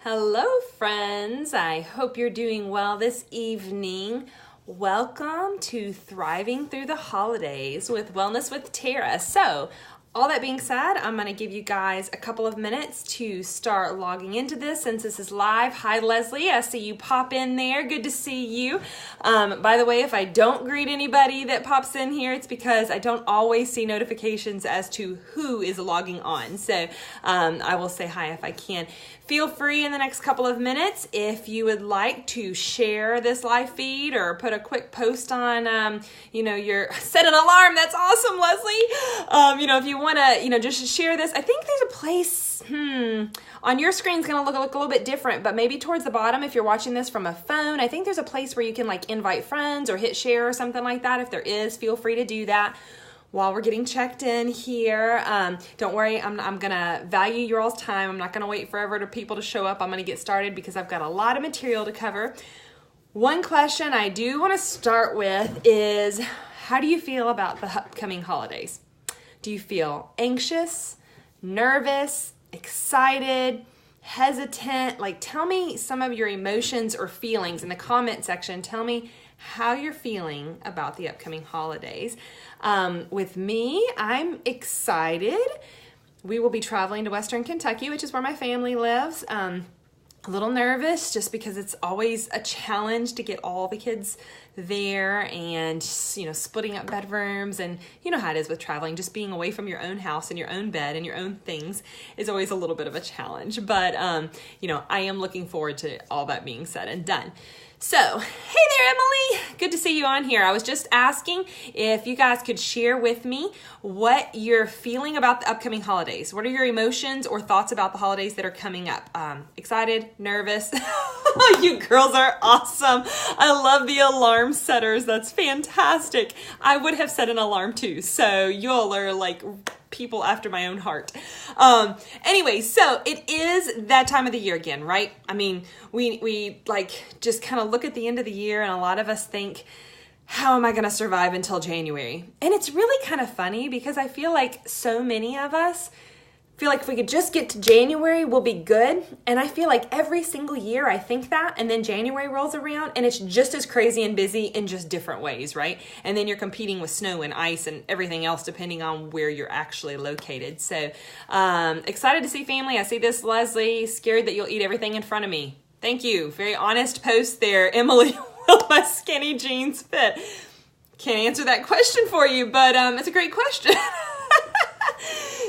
Hello, friends. I hope you're doing well this evening. Welcome to Thriving Through the Holidays with Wellness with Tara. So, all that being said, I'm going to give you guys a couple of minutes to start logging into this since this is live. Hi, Leslie. I see you pop in there. Good to see you. By the way, if I don't greet anybody that pops in here, it's because I don't always see notifications as to who is logging on. So I will say hi if I can. Feel free in the next couple of minutes if you would like to share this live feed or put a quick post on, your set an alarm. That's awesome, Leslie. If you want to, just share this. I think there's a place, on your screen is going to look a little bit different, but maybe towards the bottom, if you're watching this from a phone, I think there's a place where you can invite friends or hit share or something like that. If there is, feel free to do that. While we're getting checked in here, don't worry, I'm going to value your all's time. I'm not going to wait forever for people to show up. I'm going to get started because I've got a lot of material to cover. One question I do want to start with is, how do you feel about the upcoming holidays? Do you feel anxious, nervous, excited, hesitant? Tell me some of your emotions or feelings in the comment section. Tell me how you're feeling about the upcoming holidays. With me, I'm excited. We will be traveling to Western Kentucky, which is where my family lives. A little nervous just because it's always a challenge to get all the kids there and, splitting up bedrooms, and you know how it is with traveling, just being away from your own house and your own bed and your own things is always a little bit of a challenge. But, I am looking forward to all that being said and done. So, hey there, Emily. Good to see you on here. I was just asking if you guys could share with me what you're feeling about the upcoming holidays. What are your emotions or thoughts about the holidays that are coming up? Excited, nervous? You girls are awesome. I love the alarm setters. That's fantastic. I would have set an alarm too. So y'all are people after my own heart. Anyway, so it is that time of the year again, right? I mean, we just kind of look at the end of the year and a lot of us think, how am I going to survive until January? And it's really kind of funny because I feel like so many of us feel like if we could just get to January, we'll be good. And I feel like every single year I think that, and then January rolls around and it's just as crazy and busy in just different ways, right? And then you're competing with snow and ice and everything else depending on where you're actually located. So excited to see family. I see this, Leslie, scared that you'll eat everything in front of me. Thank you. Very honest post there, Emily. Will my skinny jeans fit? Can't answer that question for you, but it's a great question.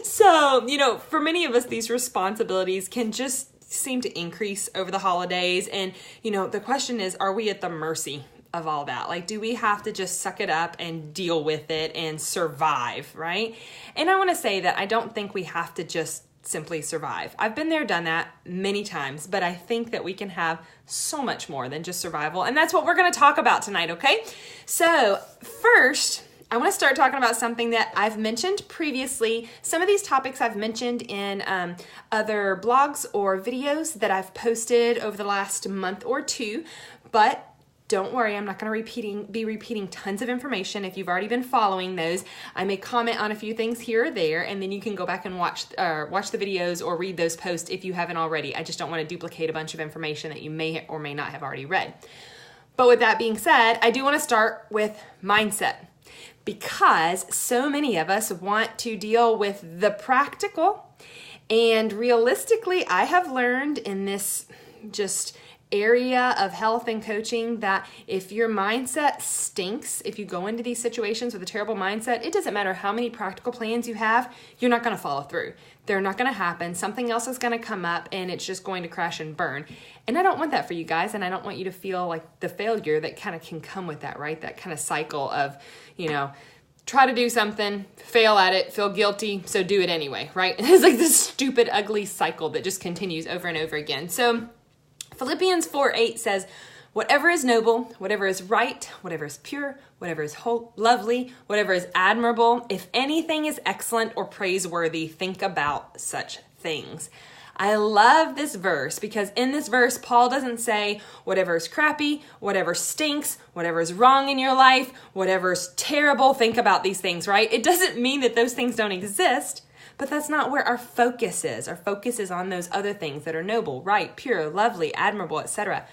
So, for many of us, these responsibilities can just seem to increase over the holidays. And, the question is, are we at the mercy of all that? Do we have to just suck it up and deal with it and survive, right? And I want to say that I don't think we have to just simply survive. I've been there, done that many times, but I think that we can have so much more than just survival. And that's what we're going to talk about tonight, okay? So first, I want to start talking about something that I've mentioned previously. Some of these topics I've mentioned in other blogs or videos that I've posted over the last month or two, but don't worry, I'm not going to be repeating tons of information if you've already been following those. I may comment on a few things here or there, and then you can go back and watch the videos or read those posts if you haven't already. I just don't want to duplicate a bunch of information that you may or may not have already read. But with that being said, I do want to start with mindset, because so many of us want to deal with the practical. And realistically, I have learned in this just area of health and coaching that if your mindset stinks, if you go into these situations with a terrible mindset, it doesn't matter how many practical plans you have, you're not going to follow through. They're not going to happen. Something else is going to come up and it's just going to crash and burn. And I don't want that for you guys. And I don't want you to feel like the failure that kind of can come with that, right? That kind of cycle of, try to do something, fail at it, feel guilty, so do it anyway, right? It's like this stupid, ugly cycle that just continues over and over again. So Philippians 4:8 says, whatever is noble, whatever is right, whatever is pure, whatever is lovely, whatever is admirable, if anything is excellent or praiseworthy, think about such things. I love this verse because in this verse, Paul doesn't say whatever is crappy, whatever stinks, whatever is wrong in your life, whatever is terrible, think about these things, right? It doesn't mean that those things don't exist, but that's not where our focus is. Our focus is on those other things that are noble, right, pure, lovely, admirable, etc.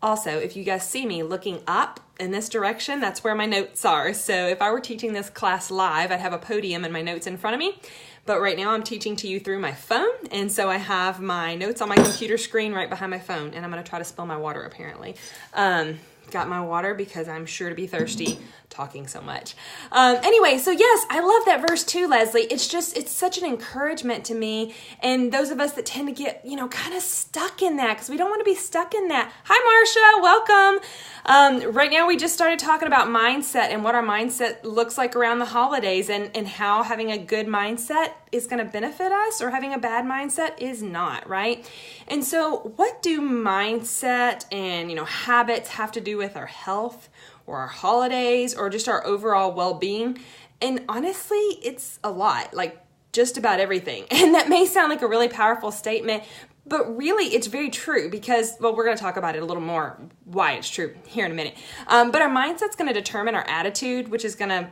Also, if you guys see me looking up in this direction, that's where my notes are. So if I were teaching this class live, I'd have a podium and my notes in front of me. But right now I'm teaching to you through my phone. And so I have my notes on my computer screen right behind my phone. And I'm going to try to spill my water apparently. Got my water because I'm sure to be thirsty talking so much. Anyway, so yes, I love that verse too, Leslie. It's such an encouragement to me. And those of us that tend to get, kind of stuck in that because we don't want to be stuck in that. Hi, Marcia, welcome. Right now we just started talking about mindset and what our mindset looks like around the holidays and how having a good mindset is going to benefit us or having a bad mindset is not, right? And so what do mindset and, habits have to do with our health or our holidays or just our overall well-being? And honestly, it's a lot, like just about everything. And that may sound like a really powerful statement, but really it's very true because, well, we're going to talk about it a little more, why it's true here in a minute. But our mindset's going to determine our attitude, which is going to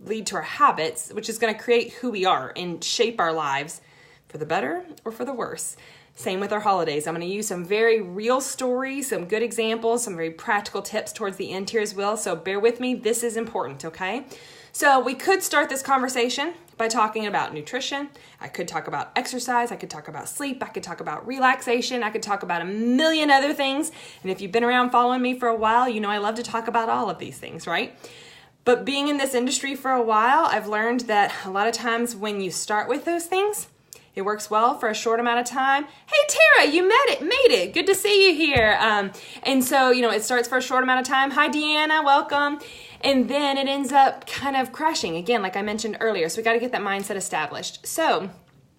lead to our habits, which is going to create who we are and shape our lives for the better or for the worse. Same with our holidays. I'm going to use some very real stories, some good examples, some very practical tips towards the end here as well. So bear with me. This is important, okay? So we could start this conversation by talking about nutrition. I could talk about exercise. I could talk about sleep. I could talk about relaxation. I could talk about a million other things. And if you've been around following me for a while, you know I love to talk about all of these things, right? But being in this industry for a while, I've learned that a lot of times when you start with those things, it works well for a short amount of time. Hey, Tara, you made it. Good to see you here. And so, it starts for a short amount of time. Hi, Deanna, welcome. And then it ends up kind of crashing again, like I mentioned earlier. So we got to get that mindset established. So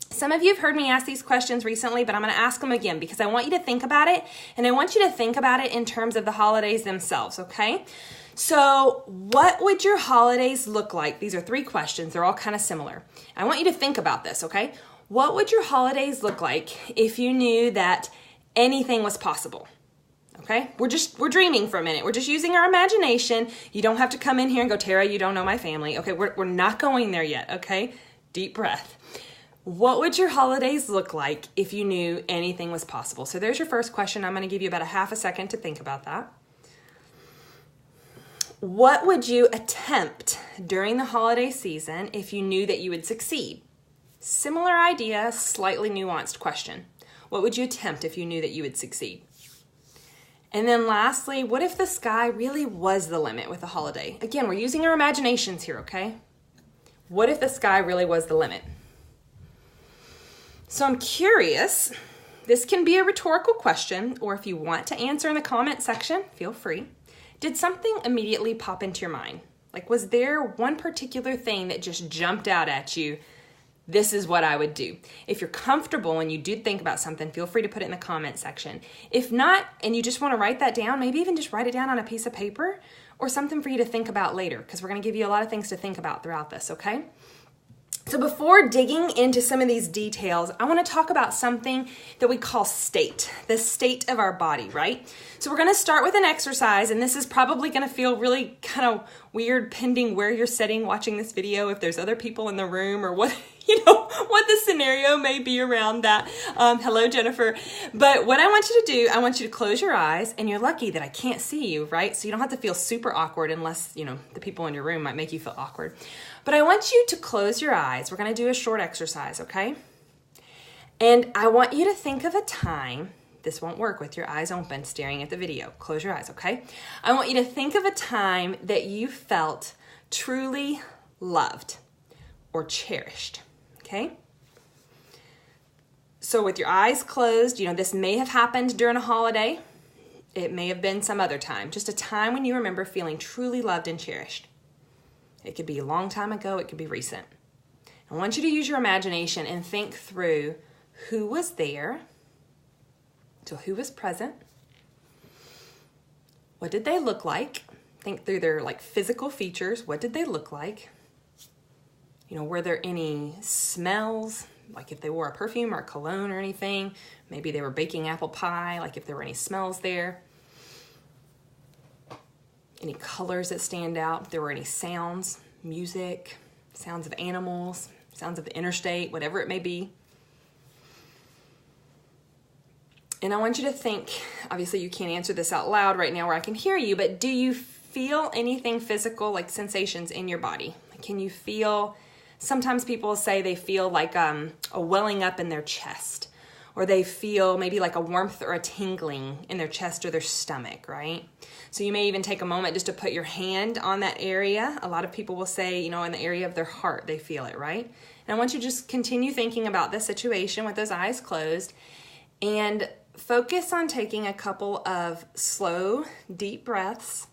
some of you have heard me ask these questions recently, but I'm going to ask them again because I want you to think about it. And I want you to think about it in terms of the holidays themselves, okay? So what would your holidays look like? These are 3 questions. They're all kind of similar. I want you to think about this, okay? What would your holidays look like if you knew that anything was possible? Okay? We're dreaming for a minute. We're just using our imagination. You don't have to come in here and go, Tara, you don't know my family. Okay, we're not going there yet, okay? Deep breath. What would your holidays look like if you knew anything was possible? So there's your first question. I'm going to give you about a half a second to think about that. What would you attempt during the holiday season if you knew that you would succeed? Similar idea, slightly nuanced question. What would you attempt if you knew that you would succeed? And then lastly, what if the sky really was the limit with the holiday? Again, we're using our imaginations here, okay? What if the sky really was the limit? So I'm curious, this can be a rhetorical question, or if you want to answer in the comment section, feel free. Did something immediately pop into your mind? Like, was there one particular thing that just jumped out at you? This is what I would do. If you're comfortable and you do think about something, feel free to put it in the comment section. If not, and you just want to write that down, maybe even just write it down on a piece of paper or something for you to think about later, because we're going to give you a lot of things to think about throughout this, okay? So before digging into some of these details, I want to talk about something that we call state, the state of our body, right? So we're going to start with an exercise, and this is probably going to feel really kind of weird pending where you're sitting watching this video, if there's other people in the room or what, what the scenario may be around that. Hello, Jennifer. But what I want you to do, I want you to close your eyes, and you're lucky that I can't see you, right? So you don't have to feel super awkward unless, the people in your room might make you feel awkward. But I want you to close your eyes. We're going to do a short exercise, okay? And I want you to think of a time. This won't work with your eyes open, staring at the video. Close your eyes, okay? I want you to think of a time that you felt truly loved or cherished, okay? So with your eyes closed, this may have happened during a holiday. It may have been some other time. Just a time when you remember feeling truly loved and cherished. It could be a long time ago. It could be recent. I want you to use your imagination and think through who was there. So who was present? What did they look like? Think through their physical features. What did they look like? Were there any smells? Like if they wore a perfume or a cologne or anything. Maybe they were baking apple pie. Like if there were any smells there. Any colors that stand out, if there were any sounds, music, sounds of animals, sounds of the interstate, whatever it may be. And I want you to think, obviously you can't answer this out loud right now where I can hear you, but do you feel anything physical, like sensations in your body? Can you feel, sometimes people say they feel like a welling up in their chest, or they feel maybe like a warmth or a tingling in their chest or their stomach, right? So you may even take a moment just to put your hand on that area. A lot of people will say, in the area of their heart, they feel it, right? And I want you to just continue thinking about this situation with those eyes closed and focus on taking a couple of slow, deep breaths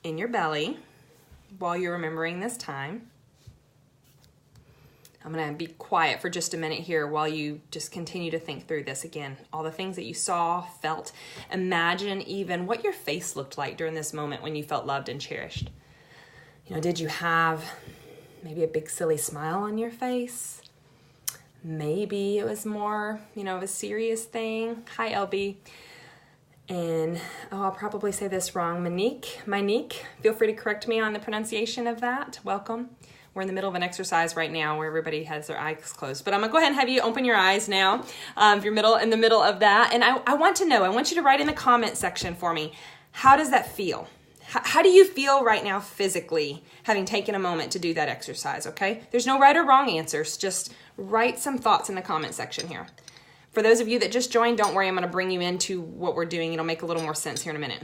in your belly while you're remembering this time. I'm going to be quiet for just a minute here while you just continue to think through this again. All the things that you saw, felt. Imagine even what your face looked like during this moment when you felt loved and cherished. Did you have maybe a big silly smile on your face? Maybe it was more, of a serious thing. Hi, LB. And, I'll probably say this wrong. Monique, feel free to correct me on the pronunciation of that. Welcome. We're in the middle of an exercise right now where everybody has their eyes closed. But I'm going to go ahead and have you open your eyes now if you're in the middle of that. And I want to know, I want you to write in the comment section for me, how does that feel? How do you feel right now physically, having taken a moment to do that exercise, okay? There's no right or wrong answers. Just write some thoughts in the comment section here. For those of you that just joined, don't worry, I'm going to bring you into what we're doing. It'll make a little more sense here in a minute.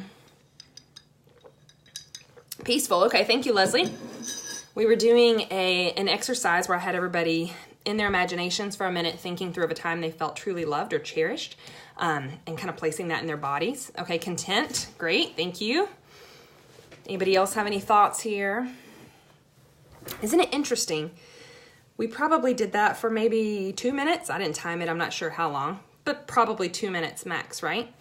Peaceful. Okay, thank you, Leslie. We were doing an exercise where I had everybody in their imaginations for a minute thinking through of a time they felt truly loved or cherished and kind of placing that in their bodies. Okay, content. Great, thank you. Anybody else have any thoughts here? Isn't it interesting? We probably did that for maybe 2 minutes. I didn't time it. I'm not sure how long, but probably 2 minutes max, right?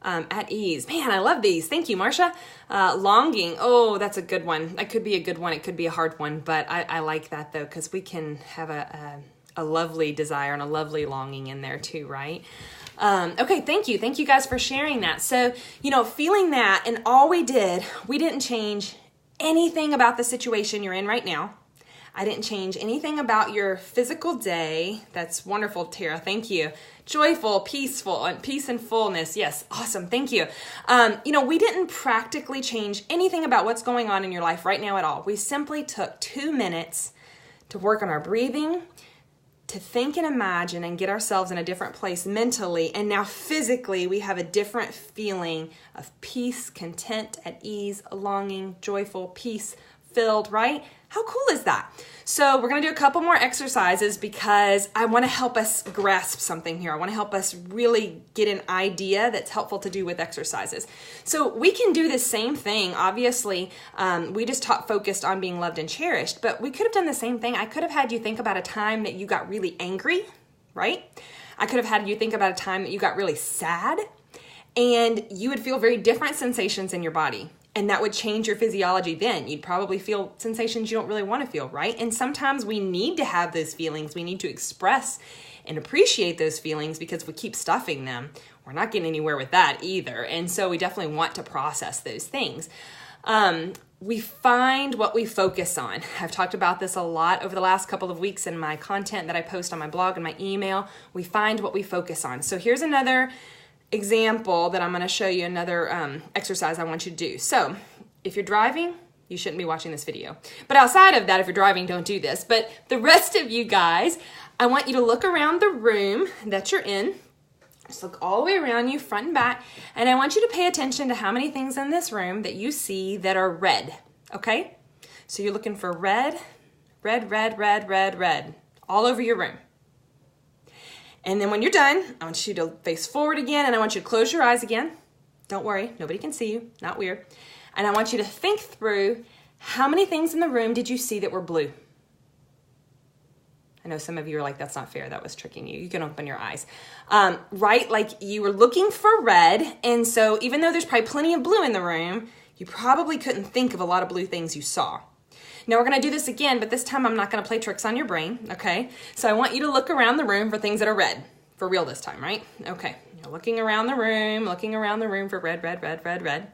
At ease. Man, I love these. Thank you, Marcia. Longing. Oh, that's a good one. That could be a good one. It could be a hard one, but I like that though, because we can have a lovely desire and a lovely longing in there too, right? Okay, thank you. Thank you guys for sharing that. So, feeling that, and all we didn't change anything about the situation you're in right now. I didn't change anything about your physical day. That's wonderful, Tara. Thank you. Joyful, peaceful, and peace and fullness. Yes, awesome. Thank you. We didn't practically change anything about what's going on in your life right now at all. We simply took 2 minutes to work on our breathing, to think and imagine and get ourselves in a different place mentally. And now physically, we have a different feeling of peace, content, at ease, longing, joyful, peace filled, right? How cool is that? So we're going to do a couple more exercises because I want to help us grasp something here. I want to help us really get an idea that's helpful to do with exercises. So we can do the same thing. Obviously, we just focused on being loved and cherished, but we could have done the same thing. I could have had you think about a time that you got really angry, right? I could have had you think about a time that you got really sad, and you would feel very different sensations in your body. And that would change your physiology then. You'd probably feel sensations you don't really want to feel, right? And sometimes we need to have those feelings. We need to express and appreciate those feelings because we keep stuffing them. We're not getting anywhere with that either. And so we definitely want to process those things. We find what we focus on. I've talked about this a lot over the last couple of weeks in my content that I post on my blog and my email. We find what we focus on. So here's another example that I'm going to show you, another exercise I want you to do. So if you're driving, you shouldn't be watching this video. But outside of that, if you're driving, don't do this. But the rest of you guys, I want you to look around the room that you're in. Just look all the way around you, front and back. And I want you to pay attention to how many things in this room that you see that are red. Okay? So you're looking for red, red, red, red, red, red, all over your room. And then when you're done, I want you to face forward again, and I want you to close your eyes again. Don't worry, nobody can see you, not weird. And I want you to think through how many things in the room did you see that were blue? I know some of you are like, that's not fair, that was tricking you. You can open your eyes. Right, like you were looking for red, and so even though there's probably plenty of blue in the room, you probably couldn't think of a lot of blue things you saw. Now we're going to do this again, but this time I'm not going to play tricks on your brain, okay? So I want you to look around the room for things that are red. For real this time, right? Okay. You're looking around the room for red, red, red, red, red.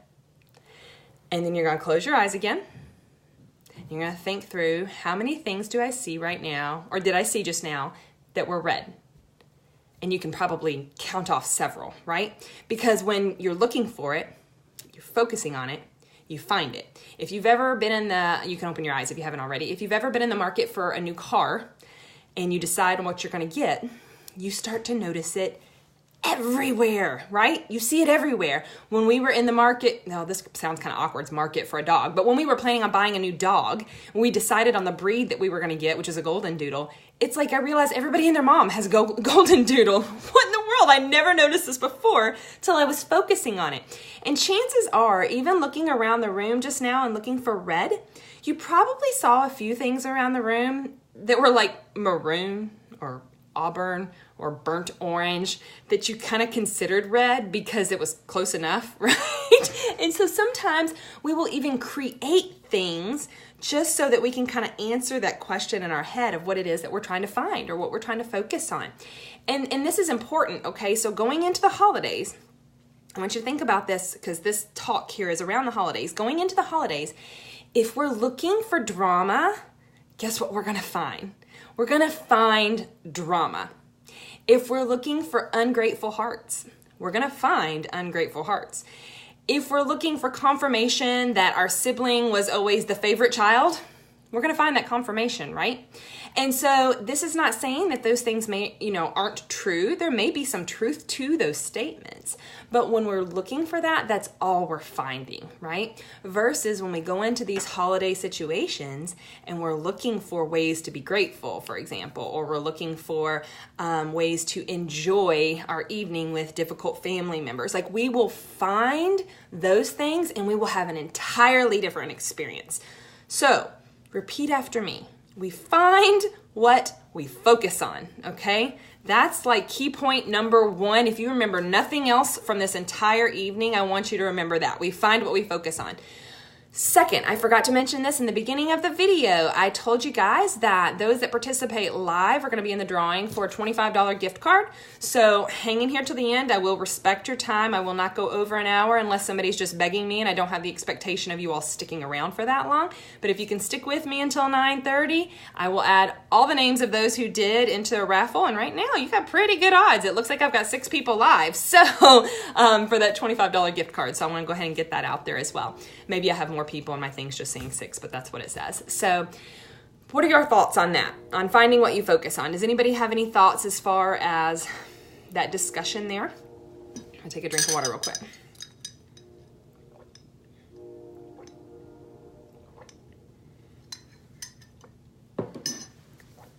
And then you're going to close your eyes again. You're going to think through, how many things do I see right now, or did I see just now, that were red? And you can probably count off several, right? Because when you're looking for it, you're focusing on it, you find it. If you've ever been in you can open your eyes if you haven't already. If you've ever been in the market for a new car and you decide on what you're going to get, you start to notice it everywhere, right? You see it everywhere. When we were in the market, no, this sounds kind of awkward, it's market for a dog, but when we were planning on buying a new dog, we decided on the breed that we were going to get, which is a golden doodle. It's like I realized everybody and their mom has a golden doodle. What in the world? I never noticed this before till I was focusing on it. And chances are, even looking around the room just now and looking for red, you probably saw a few things around the room that were like maroon or auburn or burnt orange that you kind of considered red because it was close enough, right? And so sometimes we will even create things just so that we can kind of answer that question in our head of what it is that we're trying to find or what we're trying to focus on. And this is important, okay? So going into the holidays, I want you to think about this because this talk here is around the holidays. Going into the holidays, if we're looking for drama, guess what we're going to find? We're going to find drama. If we're looking for ungrateful hearts, we're going to find ungrateful hearts. If we're looking for confirmation that our sibling was always the favorite child, we're going to find that confirmation, right? And so this is not saying that those things aren't true. There may be some truth to those statements, but when we're looking for that, that's all we're finding, right? Versus when we go into these holiday situations and we're looking for ways to be grateful, for example, or we're looking for ways to enjoy our evening with difficult family members. Like, we will find those things and we will have an entirely different experience. So repeat after me. We find what we focus on, okay? That's like key point number one. If you remember nothing else from this entire evening, I want you to remember that. We find what we focus on. Second, I forgot to mention this in the beginning of the video. I told you guys that those that participate live are going to be in the drawing for a $25 gift card. So hang in here till the end. I will respect your time. I will not go over an hour unless somebody's just begging me, and I don't have the expectation of you all sticking around for that long. But if you can stick with me until 9:30, I will add all the names of those who did into a raffle. And right now, you got pretty good odds. It looks like I've got 6 people live. So for that $25 gift card. So I want to go ahead and get that out there as well. Maybe I have more people and my thing's just saying 6, but that's what it says. So what are your thoughts on that, on finding what you focus on? Does anybody have any thoughts as far as that discussion there? I'll take a drink of water real quick.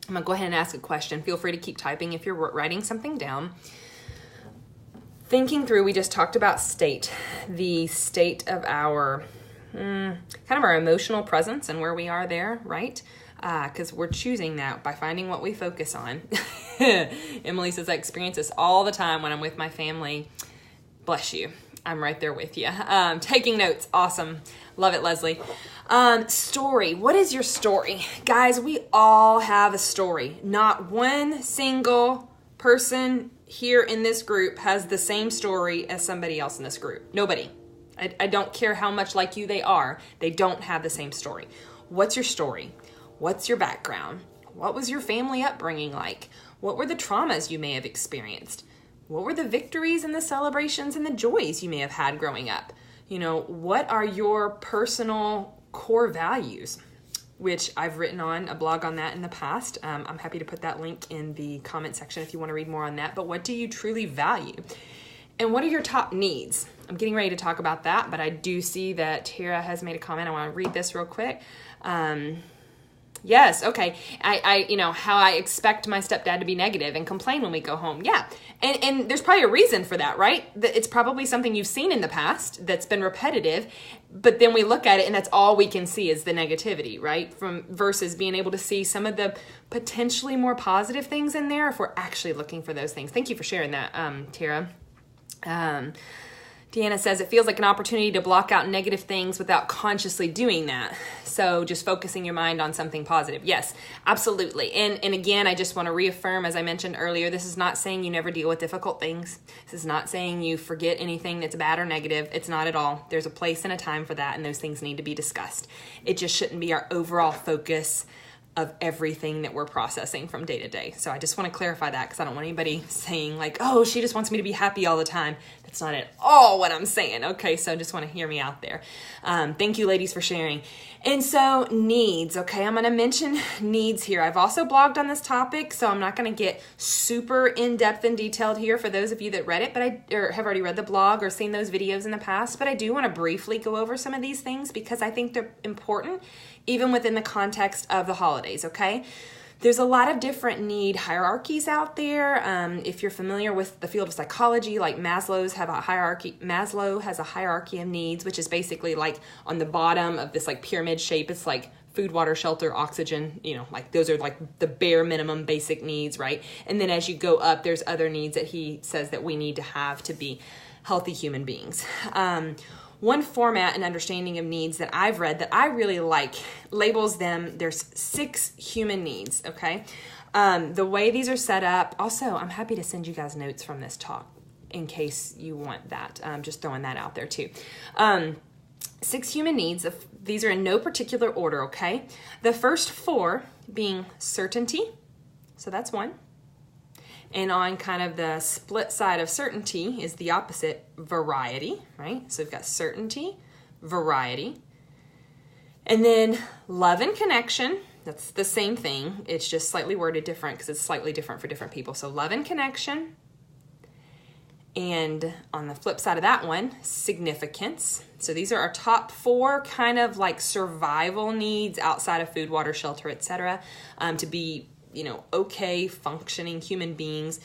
I'm gonna go ahead and ask a question. Feel free to keep typing if you're writing something down. Thinking through, we just talked about the state of our kind of our emotional presence and where we are there, right? Because we're choosing that by finding what we focus on. Emily says, I experience this all the time when I'm with my family. Bless you. I'm right there with you. Taking notes. Awesome. Love it, Leslie. Story. What is your story? Guys, we all have a story. Not one single person here in this group has the same story as somebody else in this group. Nobody. I don't care how much like you they are. They don't have the same story. What's your story? What's your background? What was your family upbringing like? What were the traumas you may have experienced? What were the victories and the celebrations and the joys you may have had growing up? What are your personal core values? Which I've written on a blog on that in the past. I'm happy to put that link in the comment section if you want to read more on that. But what do you truly value? And what are your top needs? I'm getting ready to talk about that, but I do see that Tara has made a comment. I want to read this real quick. Yes, okay. How I expect my stepdad to be negative and complain when we go home. Yeah, and there's probably a reason for that, right? It's probably something you've seen in the past that's been repetitive, but then we look at it and that's all we can see is the negativity, right? Versus being able to see some of the potentially more positive things in there if we're actually looking for those things. Thank you for sharing that, Tara. Deanna says it feels like an opportunity to block out negative things without consciously doing that. So just focusing your mind on something positive. Yes, absolutely. And again, I just want to reaffirm, as I mentioned earlier, this is not saying you never deal with difficult things. This is not saying you forget anything that's bad or negative. It's not at all. There's a place and a time for that, and those things need to be discussed. It just shouldn't be our overall focus of everything that we're processing from day to day. So I just want to clarify that, because I don't want anybody saying like, oh, she just wants me to be happy all the time. That's not at all what I'm saying. Okay, so just want to hear me out there. Thank you, ladies, for sharing. And so needs, okay, I'm going to mention needs here. I've also blogged on this topic, so I'm not going to get super in-depth and detailed here for those of you that read it, or have already read the blog or seen those videos in the past, but I do want to briefly go over some of these things because I think they're important, even within the context of the holidays, okay? There's a lot of different need hierarchies out there. If you're familiar with the field of psychology, like Maslow has a hierarchy of needs, which is basically like on the bottom of this like pyramid shape. It's like food, water, shelter, oxygen, like those are like the bare minimum basic needs, right? And then as you go up, there's other needs that he says that we need to have to be healthy human beings. One format and understanding of needs that I've read that I really like labels them, there's 6 human needs, okay? The way these are set up, also, I'm happy to send you guys notes from this talk in case you want that. Just throwing that out there too. 6 human needs, these are in no particular order, okay? The first 4 being certainty, so that's one. And on kind of the split side of certainty is the opposite, variety, right? So we've got certainty, variety. And then love and connection, that's the same thing. It's just slightly worded different because it's slightly different for different people. So love and connection. And on the flip side of that one, significance. So these are our top 4 kind of like survival needs outside of food, water, shelter, etc. To be okay functioning human beings,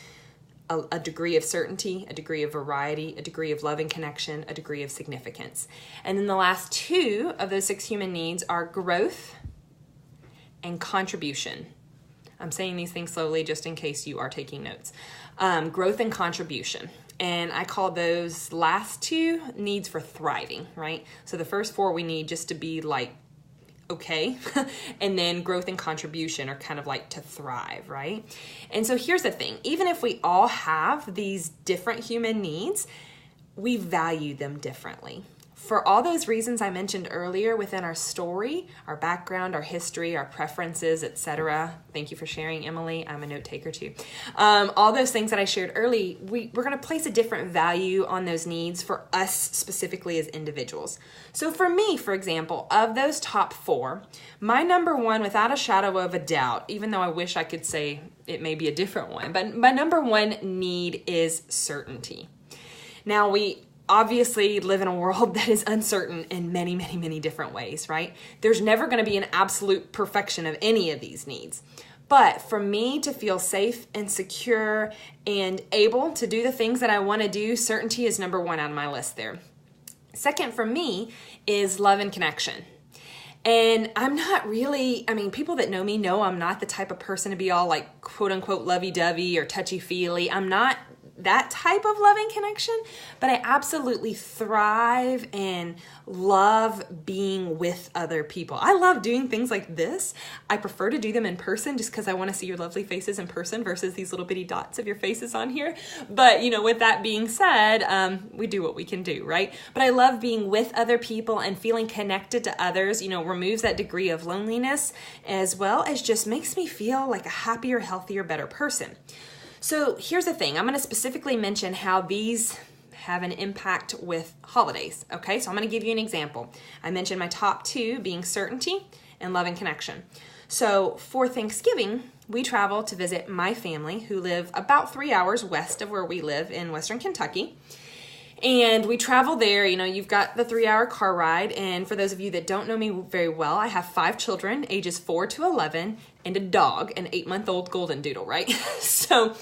a degree of certainty, a degree of variety, a degree of love and connection, a degree of significance. And then the last 2 of those 6 human needs are growth and contribution. I'm saying these things slowly just in case you are taking notes. Growth and contribution. And I call those last 2 needs for thriving, right? So the first 4 we need just to be like, okay, and then growth and contribution are kind of like to thrive, right? And so here's the thing, even if we all have these different human needs, we value them differently. For all those reasons I mentioned earlier within our story, our background, our history, our preferences, etc. Thank you for sharing, Emily. I'm a note taker too. All those things that I shared early, we're going to place a different value on those needs for us specifically as individuals. So for me, for example, of those top 4, my number 1, without a shadow of a doubt, even though I wish I could say it may be a different one, but my number 1 need is certainty. Now we obviously live in a world that is uncertain in many, many, many different ways, right? There's never going to be an absolute perfection of any of these needs. But for me to feel safe and secure and able to do the things that I want to do, certainty is number 1 on my list there. Second for me is love and connection. And I'm not really, people that know me know I'm not the type of person to be all like quote unquote lovey-dovey or touchy-feely. I'm not that type of loving connection, but I absolutely thrive and love being with other people. I love doing things like this. I prefer to do them in person just because I want to see your lovely faces in person versus these little bitty dots of your faces on here. But, with that being said, we do what we can do, right? But I love being with other people and feeling connected to others, removes that degree of loneliness as well as just makes me feel like a happier, healthier, better person. So here's the thing. I'm going to specifically mention how these have an impact with holidays. Okay, so I'm going to give you an example. I mentioned my top 2 being certainty and love and connection. So for Thanksgiving, we travel to visit my family who live about 3 hours west of where we live in Western Kentucky. And we travel there, you've got the 3-hour car ride. And for those of you that don't know me very well, I have 5 children, ages 4 to 11, and a dog, an 8-month-old golden doodle, right? So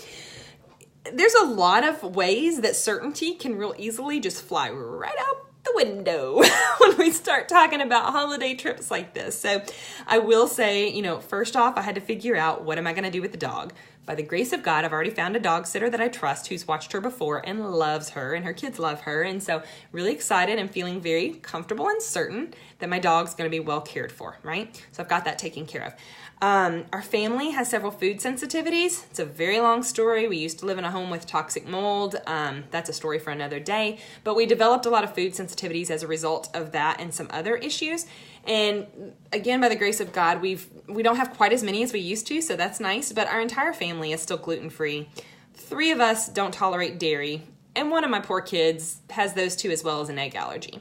there's a lot of ways that certainty can real easily just fly right out the window when we start talking about holiday trips like this. So I will say, first off, I had to figure out what am I going to do with the dog. by the grace of God, I've already found a dog sitter that I trust who's watched her before and loves her, and her kids love her. And so really excited and feeling very comfortable and certain that my dog's going to be well cared for, right? So I've got that taken care of. Our family has several food sensitivities. It's a very long story. We used to live in a home with toxic mold. That's a story for another day. But we developed a lot of food sensitivities as a result of that and some other issues. And again, by the grace of God, we don't have quite as many as we used to, so that's nice. But our entire family is still gluten-free. 3 of us don't tolerate dairy, and one of my poor kids has those 2 as well as an egg allergy.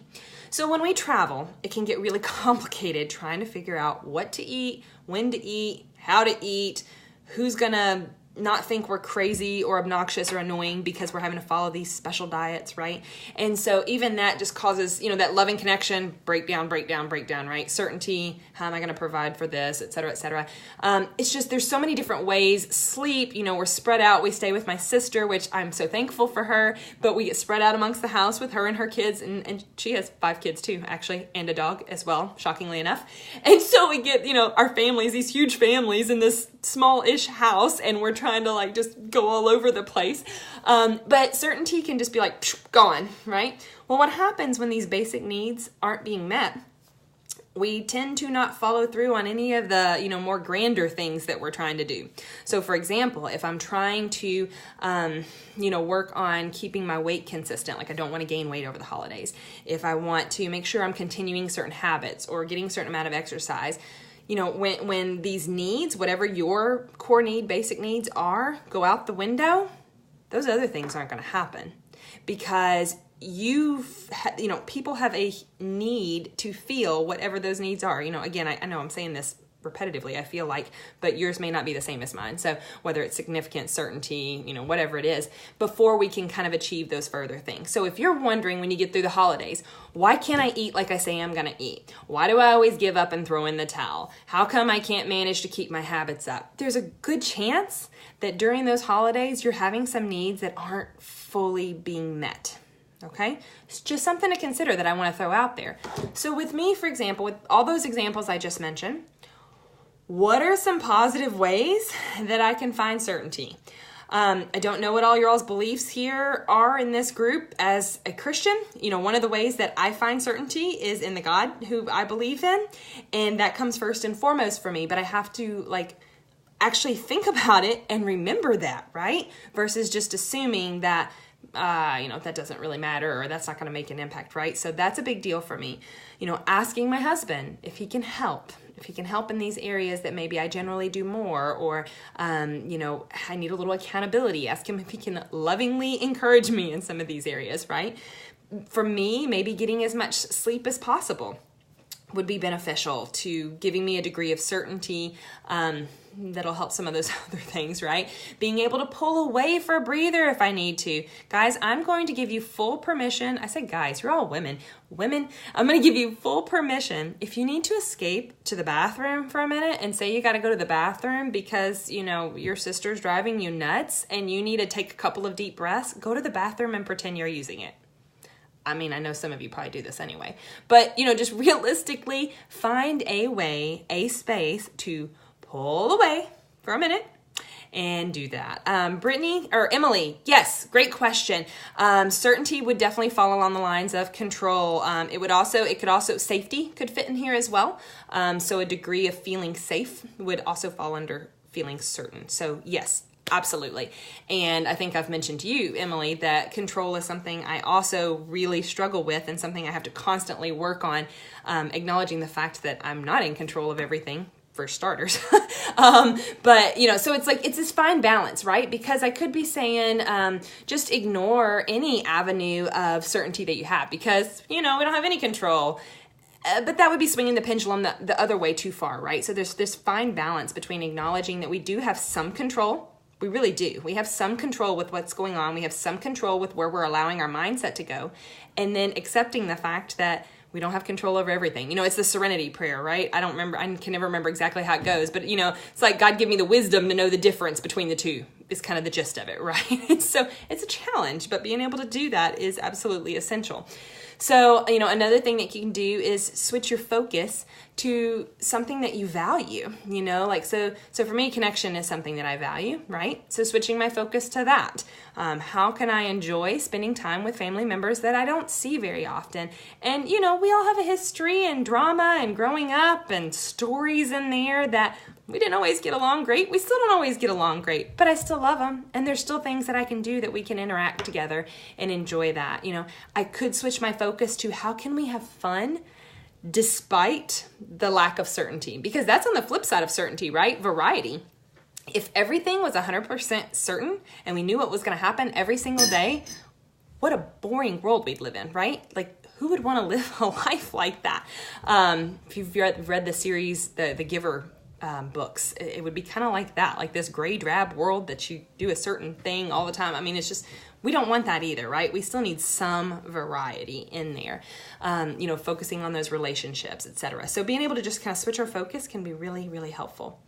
So when we travel, it can get really complicated trying to figure out what to eat, when to eat, how to eat, who's gonna not think we're crazy or obnoxious or annoying because we're having to follow these special diets, right? And so even that just causes, that loving connection, breakdown, right? Certainty, how am I going to provide for this, et cetera, et cetera. It's just, there's so many different ways. Sleep, we're spread out. We stay with my sister, which I'm so thankful for her, but we get spread out amongst the house with her and her kids, and she has 5 kids too, actually, and a dog as well, shockingly enough. And so we get, our families, these huge families in this small-ish house, and we're trying to just go all over the place. But certainty can just be gone, right? Well, what happens when these basic needs aren't being met? We tend to not follow through on any of the, more grander things that we're trying to do. So for example, if I'm trying to, work on keeping my weight consistent, I don't want to gain weight over the holidays. If I want to make sure I'm continuing certain habits or getting a certain amount of exercise, when these needs, whatever your core need, basic needs are, go out the window, those other things aren't going to happen because people have a need to feel whatever those needs are. Again, I know I'm saying this repetitively, I feel like, but yours may not be the same as mine. So whether it's significant, certainty, whatever it is, before we can kind of achieve those further things. So if you're wondering when you get through the holidays, why can't I eat like I say I'm going to eat? Why do I always give up and throw in the towel? How come I can't manage to keep my habits up? There's a good chance that during those holidays, you're having some needs that aren't fully being met. Okay? It's just something to consider that I want to throw out there. So with me, for example, with all those examples I just mentioned, what are some positive ways that I can find certainty? I don't know what all your all's beliefs here are in this group as a Christian. One of the ways that I find certainty is in the God who I believe in, and that comes first and foremost for me, but I have to actually think about it and remember that, right? Versus just assuming that that doesn't really matter or that's not going to make an impact, right? So that's a big deal for me. Asking my husband if he can help in these areas that maybe I generally do more, or, I need a little accountability. Ask him if he can lovingly encourage me in some of these areas, right? For me, maybe getting as much sleep as possible would be beneficial to giving me a degree of certainty, that'll help some of those other things, right? Being able to pull away for a breather if I need to. Guys, I'm going to give you full permission. I said guys, you're all women. Women, I'm going to give you full permission. If you need to escape to the bathroom for a minute and say you got to go to the bathroom because, your sister's driving you nuts and you need to take a couple of deep breaths, go to the bathroom and pretend you're using it. I know some of you probably do this anyway, but, just realistically find a way, a space to pull away for a minute and do that. Brittany or Emily, yes, great question. Certainty would definitely fall along the lines of control. Safety could fit in here as well. So a degree of feeling safe would also fall under feeling certain. So yes, absolutely. And I think I've mentioned to you, Emily, that control is something I also really struggle with and something I have to constantly work on, acknowledging the fact that I'm not in control of everything, for starters. But, so it's this fine balance, right? Because I could be saying, just ignore any avenue of certainty that you have because, we don't have any control. But that would be swinging the pendulum the other way too far, right? So there's this fine balance between acknowledging that we do have some control. We really do. We have some control with what's going on. We have some control with where we're allowing our mindset to go. And then accepting the fact that we don't have control over everything. It's the serenity prayer, right? I can never remember exactly how it goes, but it's like, God, give me the wisdom to know the difference between the two. is kind of the gist of it, right? So it's a challenge, but being able to do that is absolutely essential. So, another thing that you can do is switch your focus to something that you value, so for me, connection is something that I value, right? So switching my focus to that. How can I enjoy spending time with family members that I don't see very often? And, we all have a history and drama and growing up and stories in there that we didn't always get along great. We still don't always get along great, but I still love them. And there's still things that I can do that we can interact together and enjoy that. I could switch my focus to how can we have fun despite the lack of certainty? Because that's on the flip side of certainty, right? Variety. If everything was 100% certain and we knew what was going to happen every single day, what a boring world we'd live in, right? Like, who would want to live a life like that? If you've read the series, the Giver books, it would be kind of like that, like this gray drab world that you do a certain thing all the time. I mean, it's just, we don't want that either, right? We still need some variety in there, focusing on those relationships, etc. So being able to just kind of switch our focus can be really, really helpful.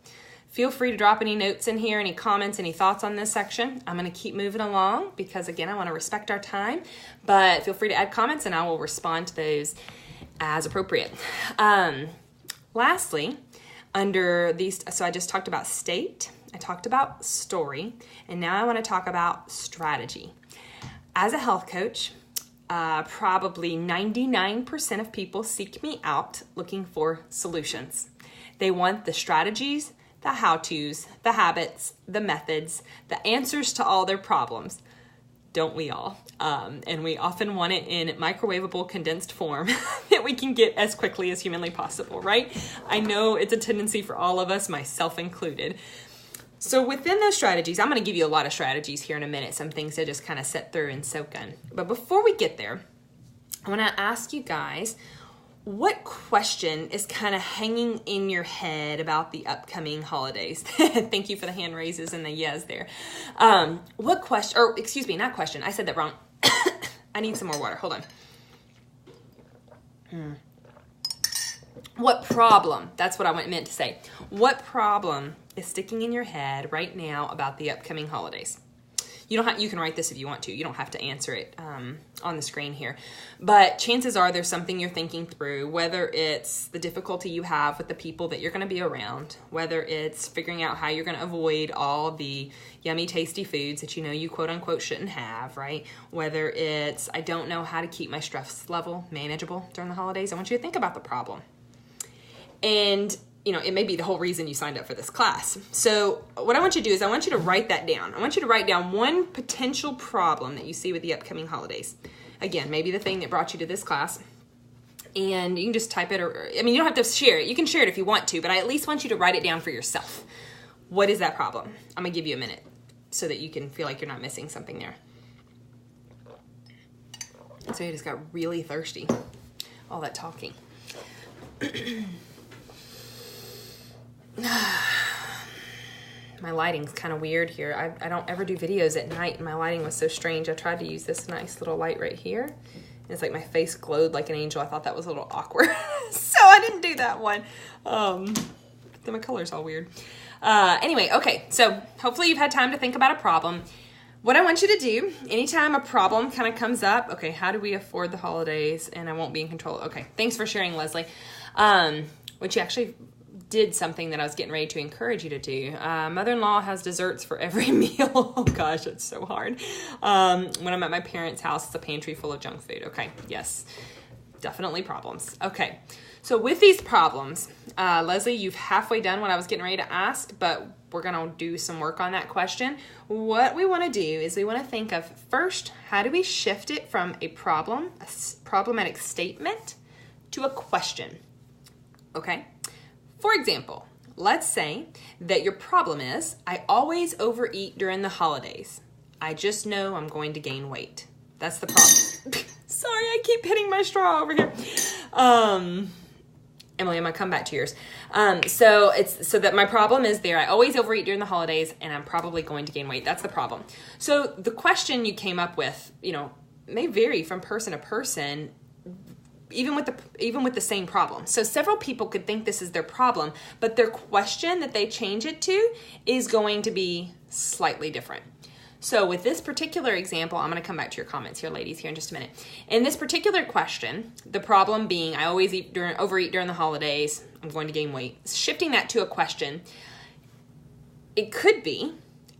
Feel free to drop any notes in here, any comments, any thoughts on this section. I'm going to keep moving along because, again, I want to respect our time, but feel free to add comments and I will respond to those as appropriate. Lastly, under these, so I just talked about state, I talked about story, and now I want to talk about strategy. As a health coach, probably 99% of people seek me out looking for solutions. They want the strategies, the how-tos, the habits, the methods, the answers to all their problems. Don't we all? And we often want it in microwavable condensed form that we can get as quickly as humanly possible, right? I know it's a tendency for all of us, myself included. So within those strategies, I'm going to give you a lot of strategies here in a minute, some things to just kind of sit through and soak in. But before we get there, I want to ask you guys, what question is kind of hanging in your head about the upcoming holidays? Thank you for the hand raises and the yes there. What question, or excuse me, not question. I said that wrong. I need some more water. Hold on. What problem? That's what I meant to say. What problem is sticking in your head right now about the upcoming holidays? You can write this if you want to. You don't have to answer it on the screen here. But chances are there's something you're thinking through, whether it's the difficulty you have with the people that you're going to be around, whether it's figuring out how you're going to avoid all the yummy, tasty foods that you quote unquote shouldn't have, right? Whether it's, I don't know how to keep my stress level manageable during the holidays. I want you to think about the problem. And it may be the whole reason you signed up for this class. So what I want you to do is I want you to write that down. I want you to write down one potential problem that you see with the upcoming holidays. Again, maybe the thing that brought you to this class. And you can just type it, you don't have to share it. You can share it if you want to, but I at least want you to write it down for yourself. What is that problem? I'm going to give you a minute so that you can feel like you're not missing something there. So I just got really thirsty. All that talking. My lighting's kind of weird here. I don't ever do videos at night, and my lighting was so strange. I tried to use this nice little light right here, and it's like my face glowed like an angel. I thought that was a little awkward, so I didn't do that one. Then my color's all weird. Anyway, okay, so hopefully you've had time to think about a problem. What I want you to do, anytime a problem kind of comes up, okay, how do we afford the holidays and I won't be in control? Okay, thanks for sharing, Leslie. Which you actually did something that I was getting ready to encourage you to do. Mother-in-law has desserts for every meal. Oh gosh, it's so hard. When I'm at my parents' house, it's a pantry full of junk food. Okay, yes, definitely problems. Okay, so with these problems, Leslie, you've halfway done what I was getting ready to ask, but we're gonna do some work on that question. What we wanna do is we wanna think of first, how do we shift it from a problem, a problematic statement, to a question, okay? For example, let's say that your problem is, I always overeat during the holidays. I just know I'm going to gain weight. That's the problem. Sorry, I keep hitting my straw over here. Emily, I'm gonna come back to yours. So that my problem is there. I always overeat during the holidays and I'm probably going to gain weight. That's the problem. So the question you came up with, may vary from person to person. even with the same problem. So several people could think this is their problem, but their question that they change it to is going to be slightly different. So with this particular example, I'm going to come back to your comments here, ladies, here in just a minute. In this particular question, the problem being I always overeat during the holidays, I'm going to gain weight. Shifting that to a question, it could be,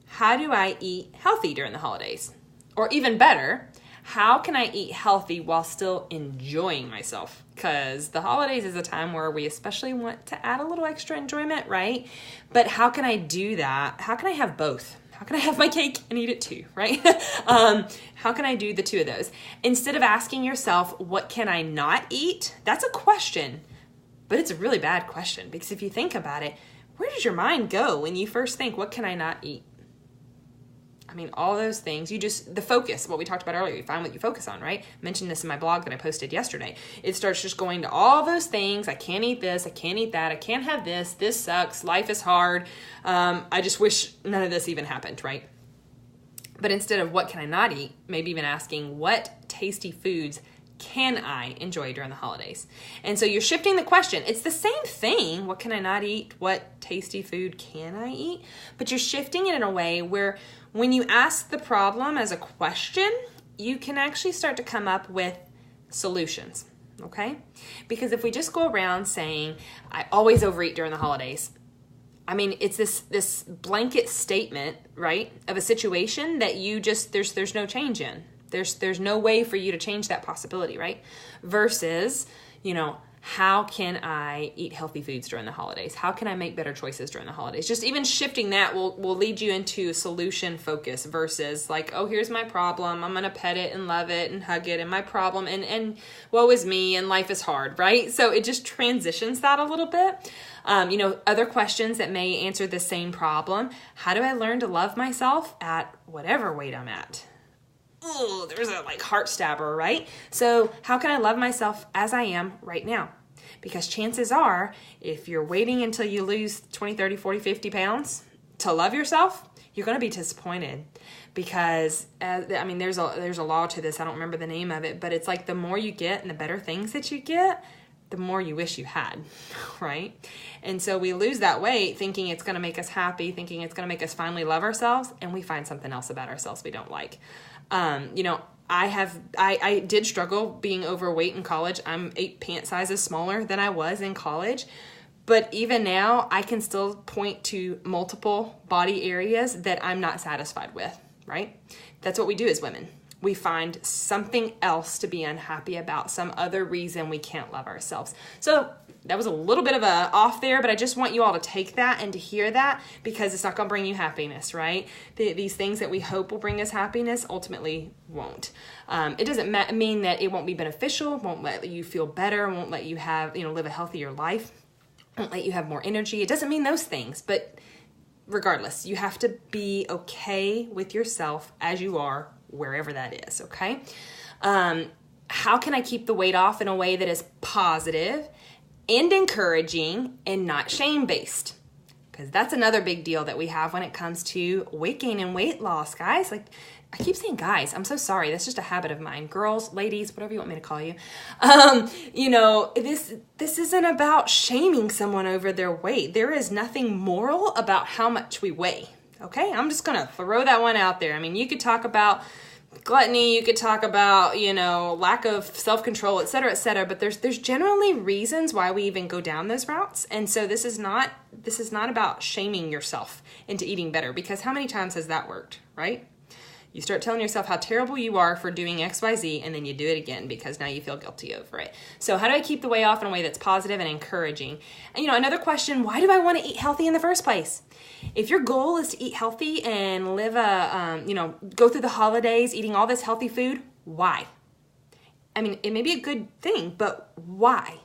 how do I eat healthy during the holidays? Or even better, how can I eat healthy while still enjoying myself? Because the holidays is a time where we especially want to add a little extra enjoyment, right? But how can I do that? How can I have both? How can I have my cake and eat it too, right? How can I do the two of those? Instead of asking yourself, what can I not eat? That's a question, but it's a really bad question, because if you think about it, where does your mind go when you first think, what can I not eat? I mean, all those things, the focus, what we talked about earlier, you find what you focus on, right? I mentioned this in my blog that I posted yesterday. It starts just going to all those things. I can't eat this. I can't eat that. I can't have this. This sucks. Life is hard. I just wish none of this even happened, right? But instead of what can I not eat, maybe even asking what tasty foods can I enjoy during the holidays? And so you're shifting the question. It's the same thing. What can I not eat? What tasty food can I eat? But you're shifting it in a way where when you ask the problem as a question, you can actually start to come up with solutions, okay? Because if we just go around saying, I always overeat during the holidays, I mean, it's this blanket statement, right, of a situation that you just, there's no change in. There's no way for you to change that possibility, right? Versus, how can I eat healthy foods during the holidays? How can I make better choices during the holidays? Just even shifting that will lead you into solution focus versus like, oh, here's my problem. I'm going to pet it and love it and hug it, and my problem and woe is me and life is hard, right? So it just transitions that a little bit. Other questions that may answer the same problem. How do I learn to love myself at whatever weight I'm at? Oh, there's a heart stabber, right? So how can I love myself as I am right now? Because chances are, if you're waiting until you lose 20, 30, 40, 50 pounds to love yourself, you're going to be disappointed. Because, there's a law to this. I don't remember the name of it, but it's like the more you get and the better things that you get, the more you wish you had, right? And so we lose that weight thinking it's going to make us happy, thinking it's going to make us finally love ourselves, and we find something else about ourselves we don't like. I did struggle being overweight in college. I'm 8 pant sizes smaller than I was in college. But even now, I can still point to multiple body areas that I'm not satisfied with, right? That's what we do as women. We find something else to be unhappy about, some other reason we can't love ourselves. So that was a little bit of a off there, but I just want you all to take that and to hear that, because it's not going to bring you happiness, right? These things that we hope will bring us happiness ultimately won't. It doesn't mean that it won't be beneficial, won't let you feel better, won't let you have, live a healthier life, won't let you have more energy. It doesn't mean those things, but regardless, you have to be okay with yourself as you are, wherever that is, okay? How can I keep the weight off in a way that is positive and encouraging and not shame-based? Because that's another big deal that we have when it comes to weight gain and weight loss, guys. I keep saying guys. I'm so sorry. That's just a habit of mine. Girls, ladies, whatever you want me to call you. This isn't about shaming someone over their weight. There is nothing moral about how much we weigh. Okay, I'm just going to throw that one out there. I mean, you could talk about gluttony, you could talk about, lack of self-control, et cetera, but there's generally reasons why we even go down those routes. And so this is not about shaming yourself into eating better, because how many times has that worked, right? You start telling yourself how terrible you are for doing XYZ, and then you do it again because now you feel guilty over it. So how do I keep the weight off in a way that's positive and encouraging? And another question, why do I want to eat healthy in the first place? If your goal is to eat healthy and live go through the holidays eating all this healthy food, why? I mean, it may be a good thing, but why?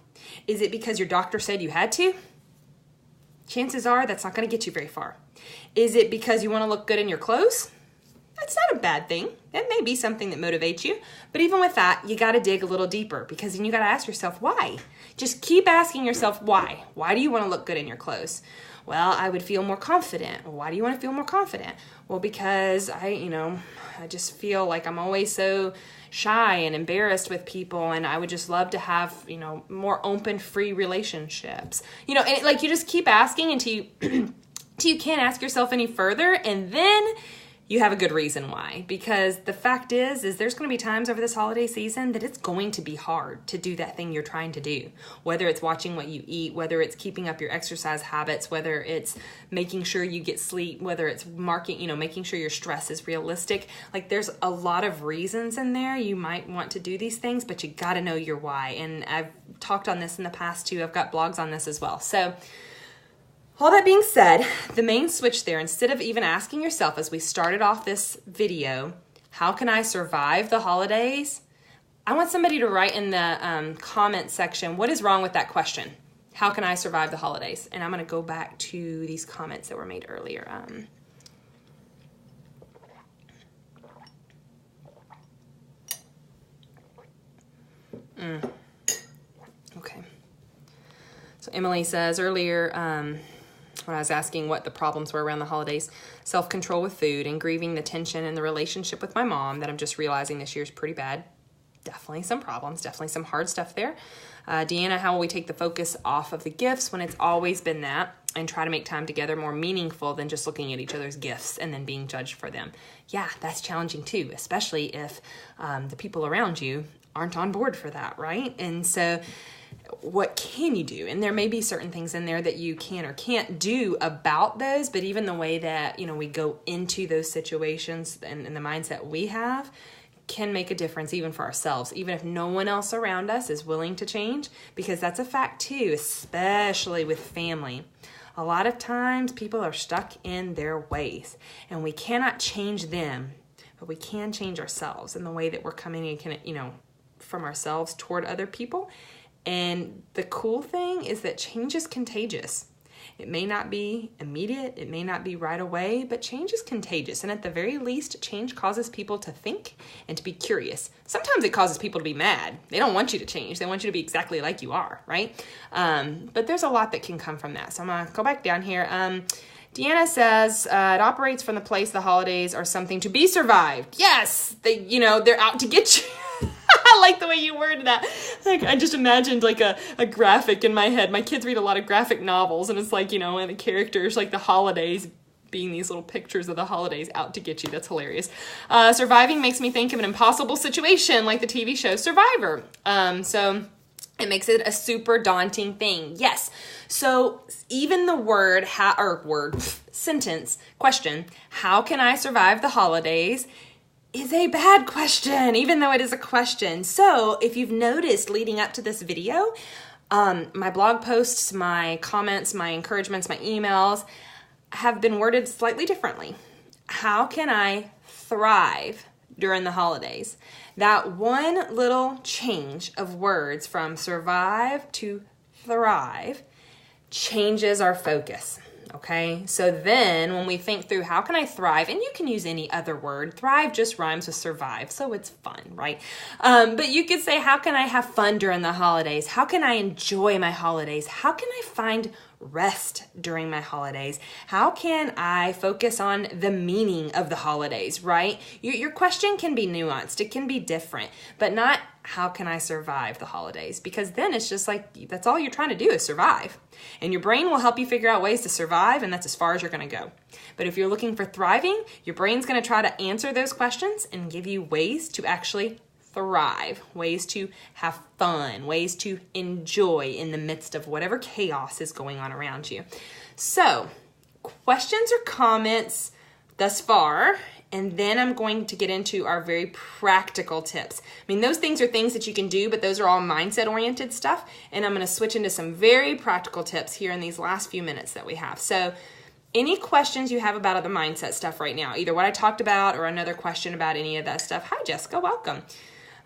Is it because your doctor said you had to? Chances are that's not going to get you very far. Is it because you want to look good in your clothes? That's not a bad thing. That may be something that motivates you. But even with that, you got to dig a little deeper, because then you got to ask yourself why. Just keep asking yourself why. Why do you want to look good in your clothes? Well, I would feel more confident. Well, why do you want to feel more confident? Well, because I just feel like I'm always so shy and embarrassed with people, and I would just love to have, more open, free relationships. And like you just keep asking until you can't ask yourself any further, and then you have a good reason why. Because the fact is there's going to be times over this holiday season that it's going to be hard to do that thing you're trying to do. Whether it's watching what you eat, whether it's keeping up your exercise habits, whether it's making sure you get sleep, whether it's making sure your stress is realistic. Like there's a lot of reasons in there you might want to do these things, but you got to know your why. And I've talked on this in the past too. I've got blogs on this as well. So all that being said, the main switch there, instead of even asking yourself as we started off this video, how can I survive the holidays? I want somebody to write in the comment section, what is wrong with that question? How can I survive the holidays? And I'm going to go back to these comments that were made earlier. Okay. So Emily says earlier, when I was asking what the problems were around the holidays, self-control with food and grieving the tension in the relationship with my mom that I'm just realizing this year is pretty bad. Definitely some problems, definitely some hard stuff there. Deanna, how will we take the focus off of the gifts when it's always been that and try to make time together more meaningful than just looking at each other's gifts and then being judged for them? Yeah, that's challenging too, especially if the people around you aren't on board for that, right? And so what can you do? And there may be certain things in there that you can or can't do about those, but even the way that, we go into those situations and the mindset we have can make a difference even for ourselves, even if no one else around us is willing to change, because that's a fact too, especially with family. A lot of times people are stuck in their ways and we cannot change them, but we can change ourselves in the way that we're coming in, from ourselves toward other people. And the cool thing is that change is contagious. It may not be immediate, it may not be right away, but change is contagious. And at the very least, change causes people to think and to be curious. Sometimes it causes people to be mad. They don't want you to change. They want you to be exactly like you are, right? But there's a lot that can come from that. So I'm going to go back down here. Deanna says, it operates from the place the holidays are something to be survived. Yes, they're out to get you. I like the way you worded that. Like, I just imagined like a graphic in my head. My kids read a lot of graphic novels, and it's like, and the characters, like the holidays being these little pictures of the holidays out to get you. That's hilarious. Surviving makes me think of an impossible situation like the TV show Survivor. So it makes it a super daunting thing. Yes. So even the sentence, question, how can I survive the holidays, is a bad question, even though it is a question. So if you've noticed leading up to this video, my blog posts, my comments, my encouragements, my emails have been worded slightly differently. How can I thrive during the holidays? That one little change of words from survive to thrive changes our focus. Okay, so then when we think through how can I thrive, and you can use any other word, thrive just rhymes with survive, so it's fun, right? But you could say, how can I have fun during the holidays? How can I enjoy my holidays? How can I find rest during my holidays? How can I focus on the meaning of the holidays, right? Your question can be nuanced, it can be different, but not how can I survive the holidays? Because then it's just like, that's all you're trying to do is survive. And your brain will help you figure out ways to survive, and that's as far as you're going to go. But if you're looking for thriving, your brain's going to try to answer those questions and give you ways to actually thrive, ways to have fun, ways to enjoy in the midst of whatever chaos is going on around you. So, questions or comments thus far, and then I'm going to get into our very practical tips. I mean, those things are things that you can do, but those are all mindset-oriented stuff, and I'm going to switch into some very practical tips here in these last few minutes that we have. So, any questions you have about the mindset stuff right now, either what I talked about or another question about any of that stuff. Hi, Jessica, welcome.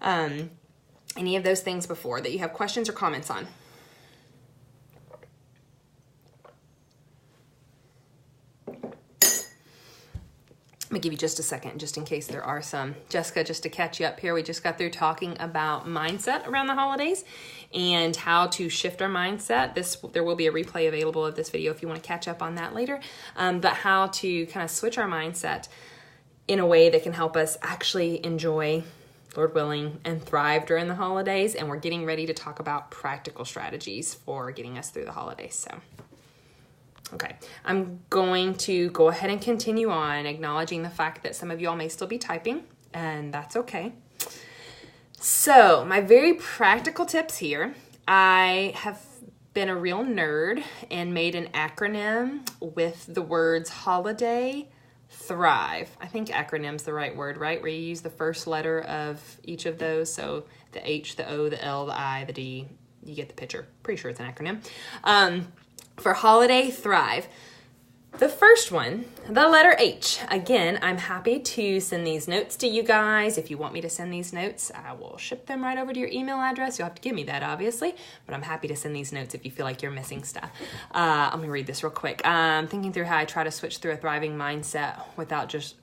Any of those things before that you have questions or comments on? me give you just a second, just in case there are some. Jessica, just to catch you up here, we just got through talking about mindset around the holidays and how to shift our mindset. There will be a replay available of this video if you want to catch up on that later, but how to kind of switch our mindset in a way that can help us actually enjoy, Lord willing, and thrive during the holidays. And we're getting ready to talk about practical strategies for getting us through the holidays. So, okay, I'm going to go ahead and continue on, acknowledging the fact that some of y'all may still be typing, and that's okay. So, my very practical tips here. I have been a real nerd and made an acronym with the words holiday, thrive. I think acronym's the right word, right? Where you use the first letter of each of those. So the H, the O, the L, the I, the D. You get the picture. Pretty sure it's an acronym. For holiday, thrive. The first one, the letter H. Again, I'm happy to send these notes to you guys. If you want me to send these notes, I will ship them right over to your email address. You'll have to give me that, obviously, but I'm happy to send these notes if you feel like you're missing stuff. I'm going to read this real quick. Thinking through how I try to switch through a thriving mindset without just...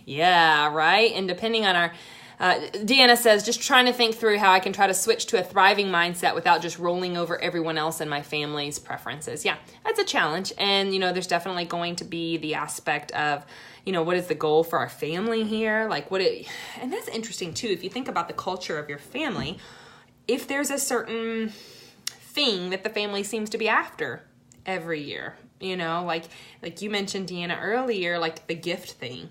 yeah, right? And depending on our... Deanna says, just trying to think through how I can try to switch to a thriving mindset without just rolling over everyone else and my family's preferences. Yeah, that's a challenge. And, there's definitely going to be the aspect of, what is the goal for our family here? And that's interesting too. If you think about the culture of your family, if there's a certain thing that the family seems to be after every year, like you mentioned, Deanna, earlier, like the gift thing.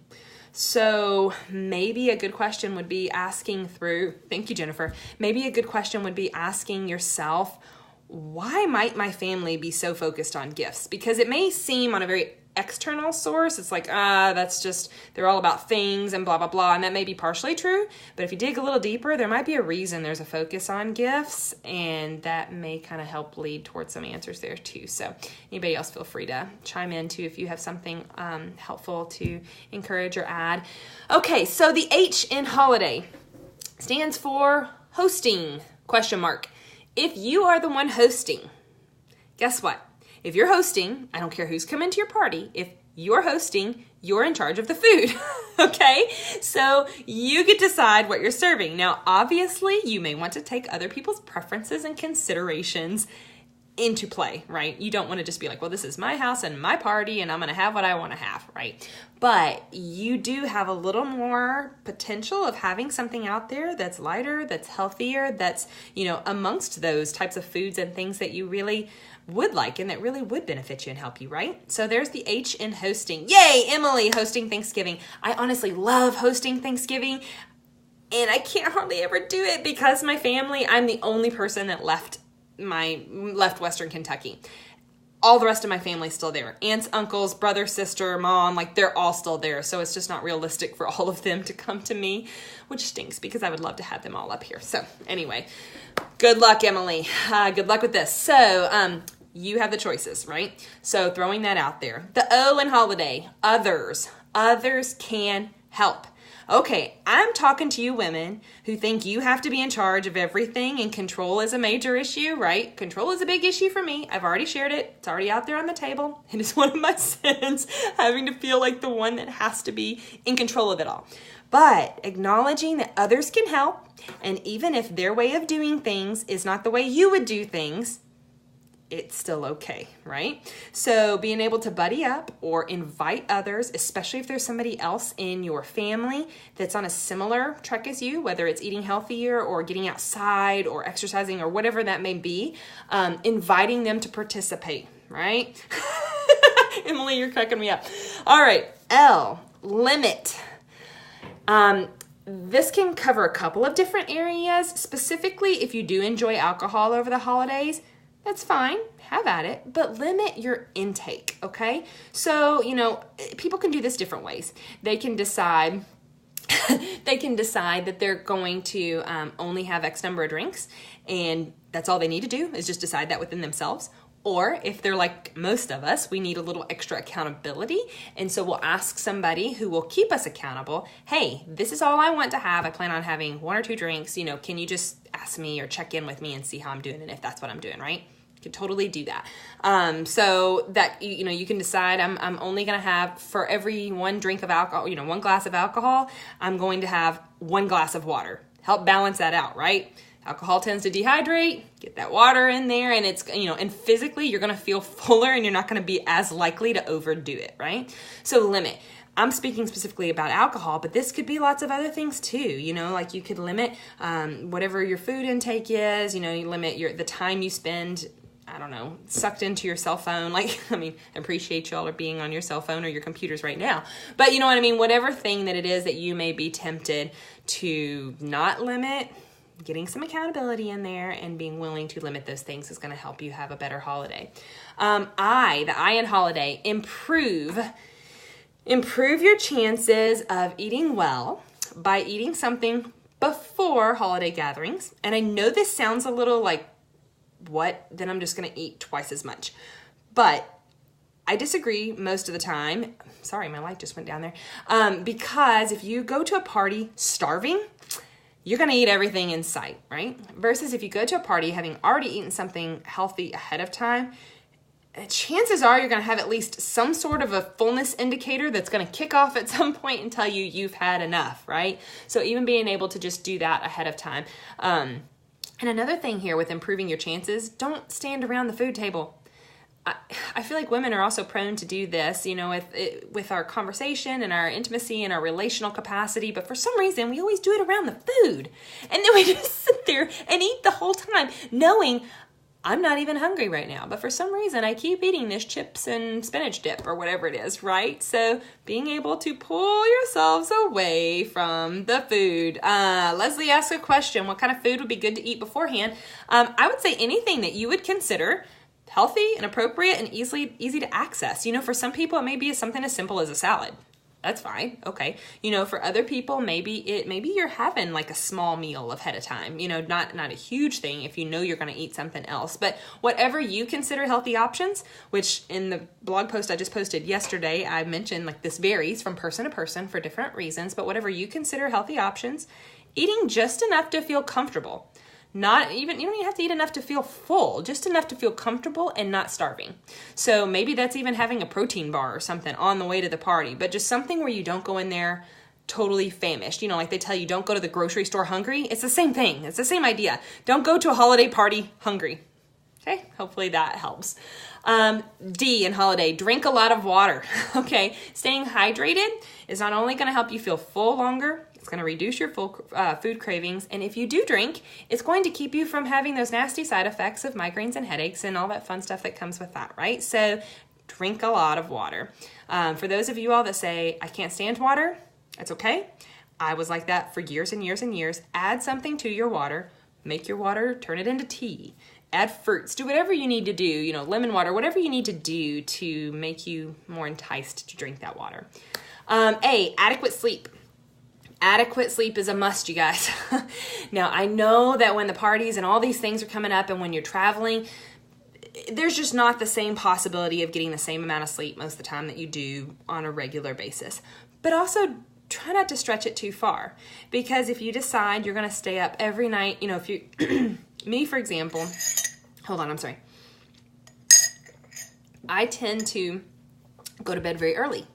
So maybe a good question would be thank you, Jennifer. Maybe a good question would be asking yourself, why might my family be so focused on gifts? Because it may seem on a very external source, it's like, that's just, they're all about things and blah, blah, blah. And that may be partially true, but if you dig a little deeper, there might be a reason there's a focus on gifts, and that may kind of help lead towards some answers there too. So anybody else, feel free to chime in too if you have something helpful to encourage or add. Okay, so the H in holiday stands for hosting, ? If you are the one hosting, guess what? If you're hosting, I don't care who's coming to your party, if you're hosting, you're in charge of the food, okay? So you get to decide what you're serving. Now, obviously, you may want to take other people's preferences and considerations into play, right? You don't want to just be like, well, this is my house and my party and I'm going to have what I want to have, right? But you do have a little more potential of having something out there that's lighter, that's healthier, that's, amongst those types of foods and things that you really would like and that really would benefit you and help you, right? So there's the H in hosting. Yay, Emily, hosting Thanksgiving. I honestly love hosting Thanksgiving, and I can't hardly ever do it because my family, I'm the only person that left Western Kentucky. All the rest of my family's still there. Aunts, uncles, brother, sister, mom, they're all still there. So it's just not realistic for all of them to come to me, which stinks because I would love to have them all up here. So anyway, good luck, Emily. Good luck with this. So you have the choices, right? So throwing that out there. The O in holiday, others. Others can help. Okay, I'm talking to you women who think you have to be in charge of everything and control is a major issue, right? Control is a big issue for me. I've already shared it. It's already out there on the table. It is one of my sins, having to feel like the one that has to be in control of it all. But acknowledging that others can help, and even if their way of doing things is not the way you would do things, it's still okay, right? So being able to buddy up or invite others, especially if there's somebody else in your family that's on a similar trek as you, whether it's eating healthier or getting outside or exercising or whatever that may be, inviting them to participate, right? Emily, you're cracking me up. All right, L, limit. This can cover a couple of different areas. Specifically, if you do enjoy alcohol over the holidays, that's fine, have at it, but limit your intake, okay? So, people can do this different ways. They can decide that they're going to only have X number of drinks, and that's all they need to do is just decide that within themselves. Or if they're like most of us, we need a little extra accountability. And so we'll ask somebody who will keep us accountable. Hey, this is all I want to have. I plan on having 1 or 2 drinks. Can you just ask me or check in with me and see how I'm doing and if that's what I'm doing, right? could totally do that. So that, you can decide I'm only going to have, for every one drink of alcohol, one glass of alcohol, I'm going to have one glass of water. Help balance that out, right? Alcohol tends to dehydrate, get that water in there, and it's, and physically you're going to feel fuller and you're not going to be as likely to overdo it, right? So limit. I'm speaking specifically about alcohol, but this could be lots of other things too. Like you could limit whatever your food intake is. You limit the time you spend, I don't know, sucked into your cell phone. I appreciate y'all are being on your cell phone or your computers right now. But you know what I mean? Whatever thing that it is that you may be tempted to not limit, getting some accountability in there and being willing to limit those things is going to help you have a better holiday. The I in holiday, improve your chances of eating well by eating something before holiday gatherings. And I know this sounds a little like, what? Then I'm just going to eat twice as much. But I disagree most of the time. Sorry, my light just went down there. Because if you go to a party starving, you're going to eat everything in sight, right? Versus if you go to a party having already eaten something healthy ahead of time, chances are you're going to have at least some sort of a fullness indicator that's going to kick off at some point and tell you you've had enough, right? So even being able to just do that ahead of time. And another thing here with improving your chances, don't stand around the food table. I feel like women are also prone to do this, with our conversation and our intimacy and our relational capacity. But for some reason, we always do it around the food. And then we just sit there and eat the whole time, knowing I'm not even hungry right now. But for some reason, I keep eating this chips and spinach dip or whatever it is, right? So being able to pull yourselves away from the food. Leslie asked a question, what kind of food would be good to eat beforehand? I would say anything that you would consider healthy and appropriate and easy to access. For some people, it may be something as simple as a salad. That's fine. Okay. For other people, maybe you're having like a small meal ahead of time, not a huge thing if you're going to eat something else, but whatever you consider healthy options, which in the blog post I just posted yesterday, I mentioned like this varies from person to person for different reasons, but whatever you consider healthy options, eating just enough to feel comfortable. You don't even have to eat enough to feel full, just enough to feel comfortable and not starving. So maybe that's even having a protein bar or something on the way to the party, but just something where you don't go in there totally famished. Like they tell you, don't go to the grocery store hungry. It's the same thing. It's the same idea. Don't go to a holiday party hungry. Okay, hopefully that helps. D in holiday, drink a lot of water. Okay, staying hydrated is not only going to help you feel full longer, it's going to reduce your food cravings. And if you do drink, it's going to keep you from having those nasty side effects of migraines and headaches and all that fun stuff that comes with that, right? So drink a lot of water. For those of you all that say, I can't stand water, that's okay. I was like that for years and years and years. Add something to your water. Make your water, turn it into tea. Add fruits. Do whatever you need to do, lemon water, whatever you need to do to make you more enticed to drink that water. A, adequate sleep. Adequate sleep is a must, you guys. Now, I know that when the parties and all these things are coming up and when you're traveling, there's just not the same possibility of getting the same amount of sleep most of the time that you do on a regular basis. But also, try not to stretch it too far. Because if you decide you're going to stay up every night, if you... Me, for example... Hold on, I'm sorry. I tend to go to bed very early.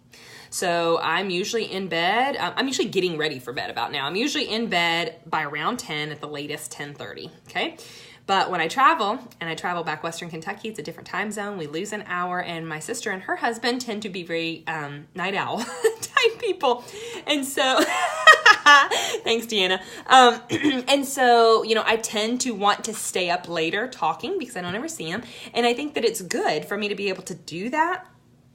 So I'm usually in bed. I'm usually getting ready for bed about now. I'm usually in bed by around 10 at the latest, 10:30, okay? But when I travel, and I travel back Western Kentucky, it's a different time zone. We lose an hour, and my sister and her husband tend to be very night owl type people. And so, thanks, Deanna. And so, I tend to want to stay up later talking because I don't ever see them. And I think that it's good for me to be able to do that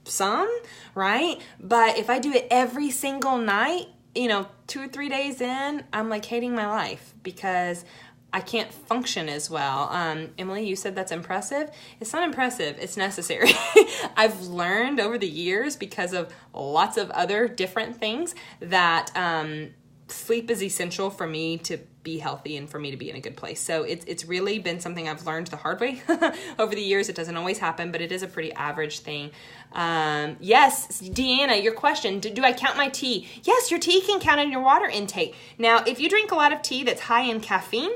some, right? But if I do it every single night, 2 or 3 days in, I'm like hating my life because I can't function as well. Emily, you said that's impressive. It's not impressive. It's necessary. I've learned over the years because of lots of other different things that sleep is essential for me to be healthy and for me to be in a good place. So it's really been something I've learned the hard way over the years. It doesn't always happen, but it is a pretty average thing. Yes, Deanna, your question, do I count my tea? Yes, your tea can count in your water intake. Now, if you drink a lot of tea that's high in caffeine,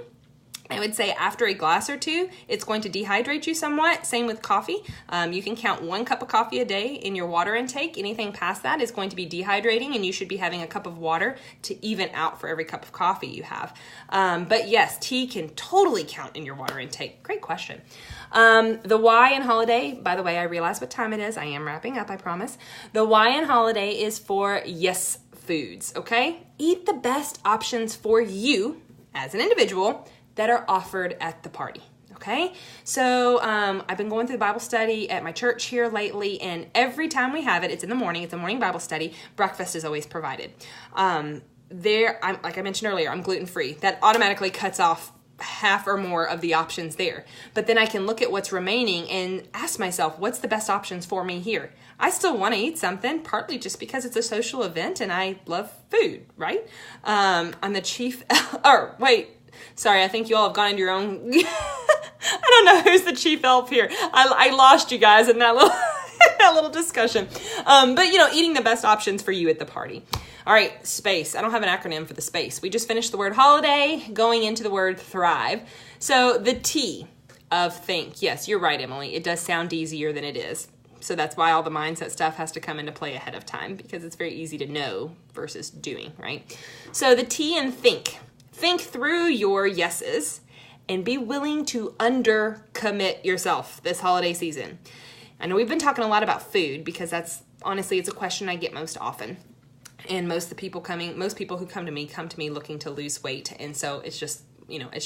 I would say after a glass or two, it's going to dehydrate you somewhat. Same with coffee. You can count 1 cup of coffee a day in your water intake. Anything past that is going to be dehydrating, and you should be having a cup of water to even out for every cup of coffee you have. But yes, tea can totally count in your water intake. Great question. The why in holiday, by the way, I realize what time it is. I am wrapping up, I promise. The why in holiday is for yes foods, okay? Eat the best options for you as an individual that are offered at the party, okay? So I've been going through the Bible study at my church here lately, and every time we have it, it's in the morning, it's a morning Bible study, breakfast is always provided. Like I mentioned earlier, I'm gluten-free. That automatically cuts off half or more of the options there. But then I can look at what's remaining and ask myself, what's the best options for me here? I still want to eat something, partly just because it's a social event and I love food, right? I'm the chief, sorry, I think you all have gone into your own. I don't know who's the chief elf here. I lost you guys in that little that little discussion. But eating the best options for you at the party. All right, space. I don't have an acronym for the space. We just finished the word holiday, going into the word thrive. So the T of think. Yes, you're right, Emily. It does sound easier than it is. So that's why all the mindset stuff has to come into play ahead of time, because it's very easy to know versus doing, right? So the T in think. Think through your yeses and be willing to undercommit yourself this holiday season. I know we've been talking a lot about food because it's a question I get most often. And most people who come to me looking to lose weight. And so it's just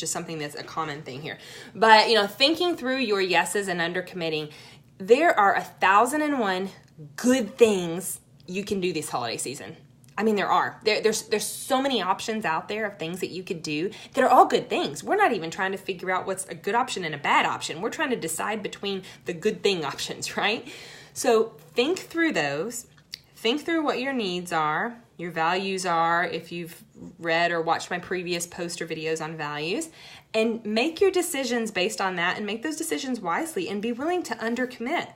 something that's a common thing here. But, thinking through your yeses and undercommitting, there are 1,001 good things you can do this holiday season. I mean, there are. There's so many options out there of things that you could do that are all good things. We're not even trying to figure out what's a good option and a bad option. We're trying to decide between the good thing options, right? So think through those. Think through what your needs are, your values are, if you've read or watched my previous posts or videos on values, and make your decisions based on that, and make those decisions wisely, and be willing to undercommit.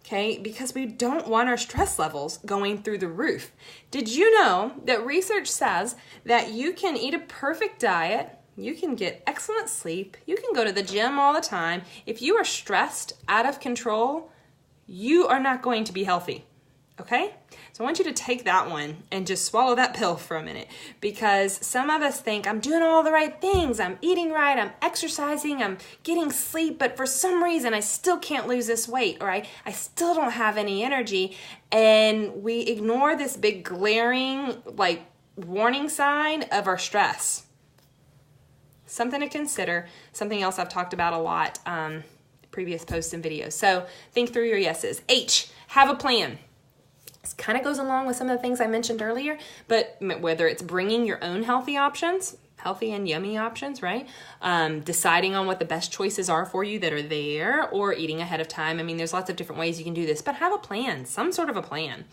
Okay, because we don't want our stress levels going through the roof. Did you know that research says that you can eat a perfect diet, you can get excellent sleep, you can go to the gym all the time. If you are stressed, out of control, you are not going to be healthy. Okay? So I want you to take that one and just swallow that pill for a minute, because some of us think, I'm doing all the right things, I'm eating right, I'm exercising, I'm getting sleep, but for some reason I still can't lose this weight, or I still don't have any energy, and we ignore this big glaring warning sign of our stress. Something to consider, something else I've talked about a lot, previous posts and videos. So think through your yeses. H, have a plan. This kind of goes along with some of the things I mentioned earlier, but whether it's bringing your own healthy and yummy options, right? Deciding on what the best choices are for you that are there, or eating ahead of time. I mean, there's lots of different ways you can do this, but have a plan, some sort of a plan.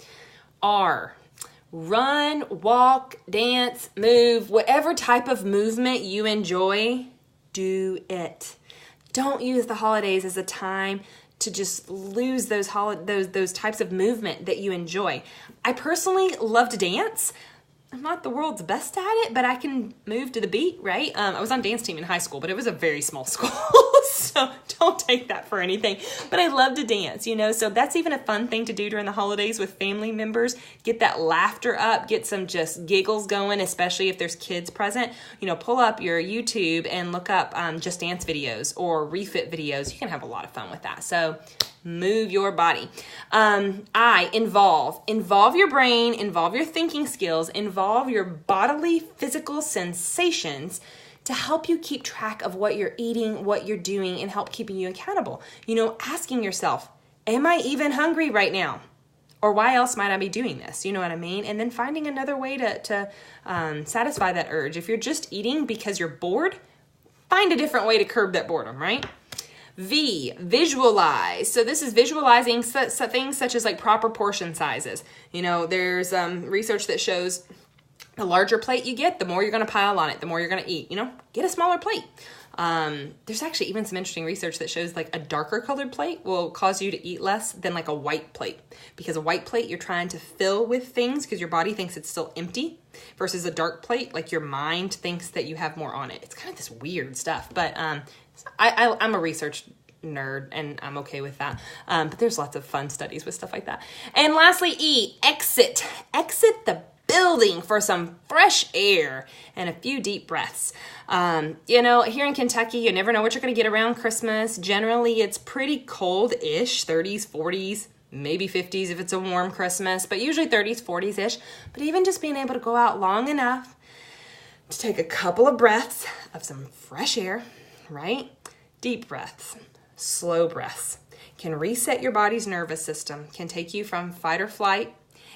R, run, walk, dance, move, whatever type of movement you enjoy, do it. Don't use the holidays as a time to just lose those types of movement that you enjoy. I personally love to dance. I'm not the world's best at it, but I can move to the beat, right? I was on dance team in high school, but it was a very small school, so don't take that for anything. But I love to dance, so that's even a fun thing to do during the holidays with family members. Get that laughter up, get some just giggles going, especially if there's kids present. Pull up your YouTube and look up Just Dance videos or refit videos. You can have a lot of fun with that. So move your body. Involve your brain, involve your thinking skills, involve your bodily physical sensations to help you keep track of what you're eating, what you're doing, and help keeping you accountable. Asking yourself, am I even hungry right now? Or why else might I be doing this? You know what I mean? And then finding another way to satisfy that urge. If you're just eating because you're bored, find a different way to curb that boredom, right? V, visualize. So this is visualizing things such as proper portion sizes. There's research that shows The larger plate you get, the more you're going to pile on it, the more you're going to eat. Get a smaller plate. There's actually even some interesting research that shows like a darker colored plate will cause you to eat less than like a white plate, because a white plate you're trying to fill with things because your body thinks it's still empty, versus a dark plate, like your mind thinks that you have more on it. It's kind of this weird stuff, but I'm a research nerd and I'm okay with that. But there's lots of fun studies with stuff like that. And lastly, E, exit the building for some fresh air and a few deep breaths. Here in Kentucky, you never know what you're going to get around Christmas. Generally, it's pretty cold-ish, 30s, 40s, maybe 50s if it's a warm Christmas, but usually 30s, 40s-ish. But even just being able to go out long enough to take a couple of breaths of some fresh air, right? Deep breaths, slow breaths, can reset your body's nervous system, can take you from fight or flight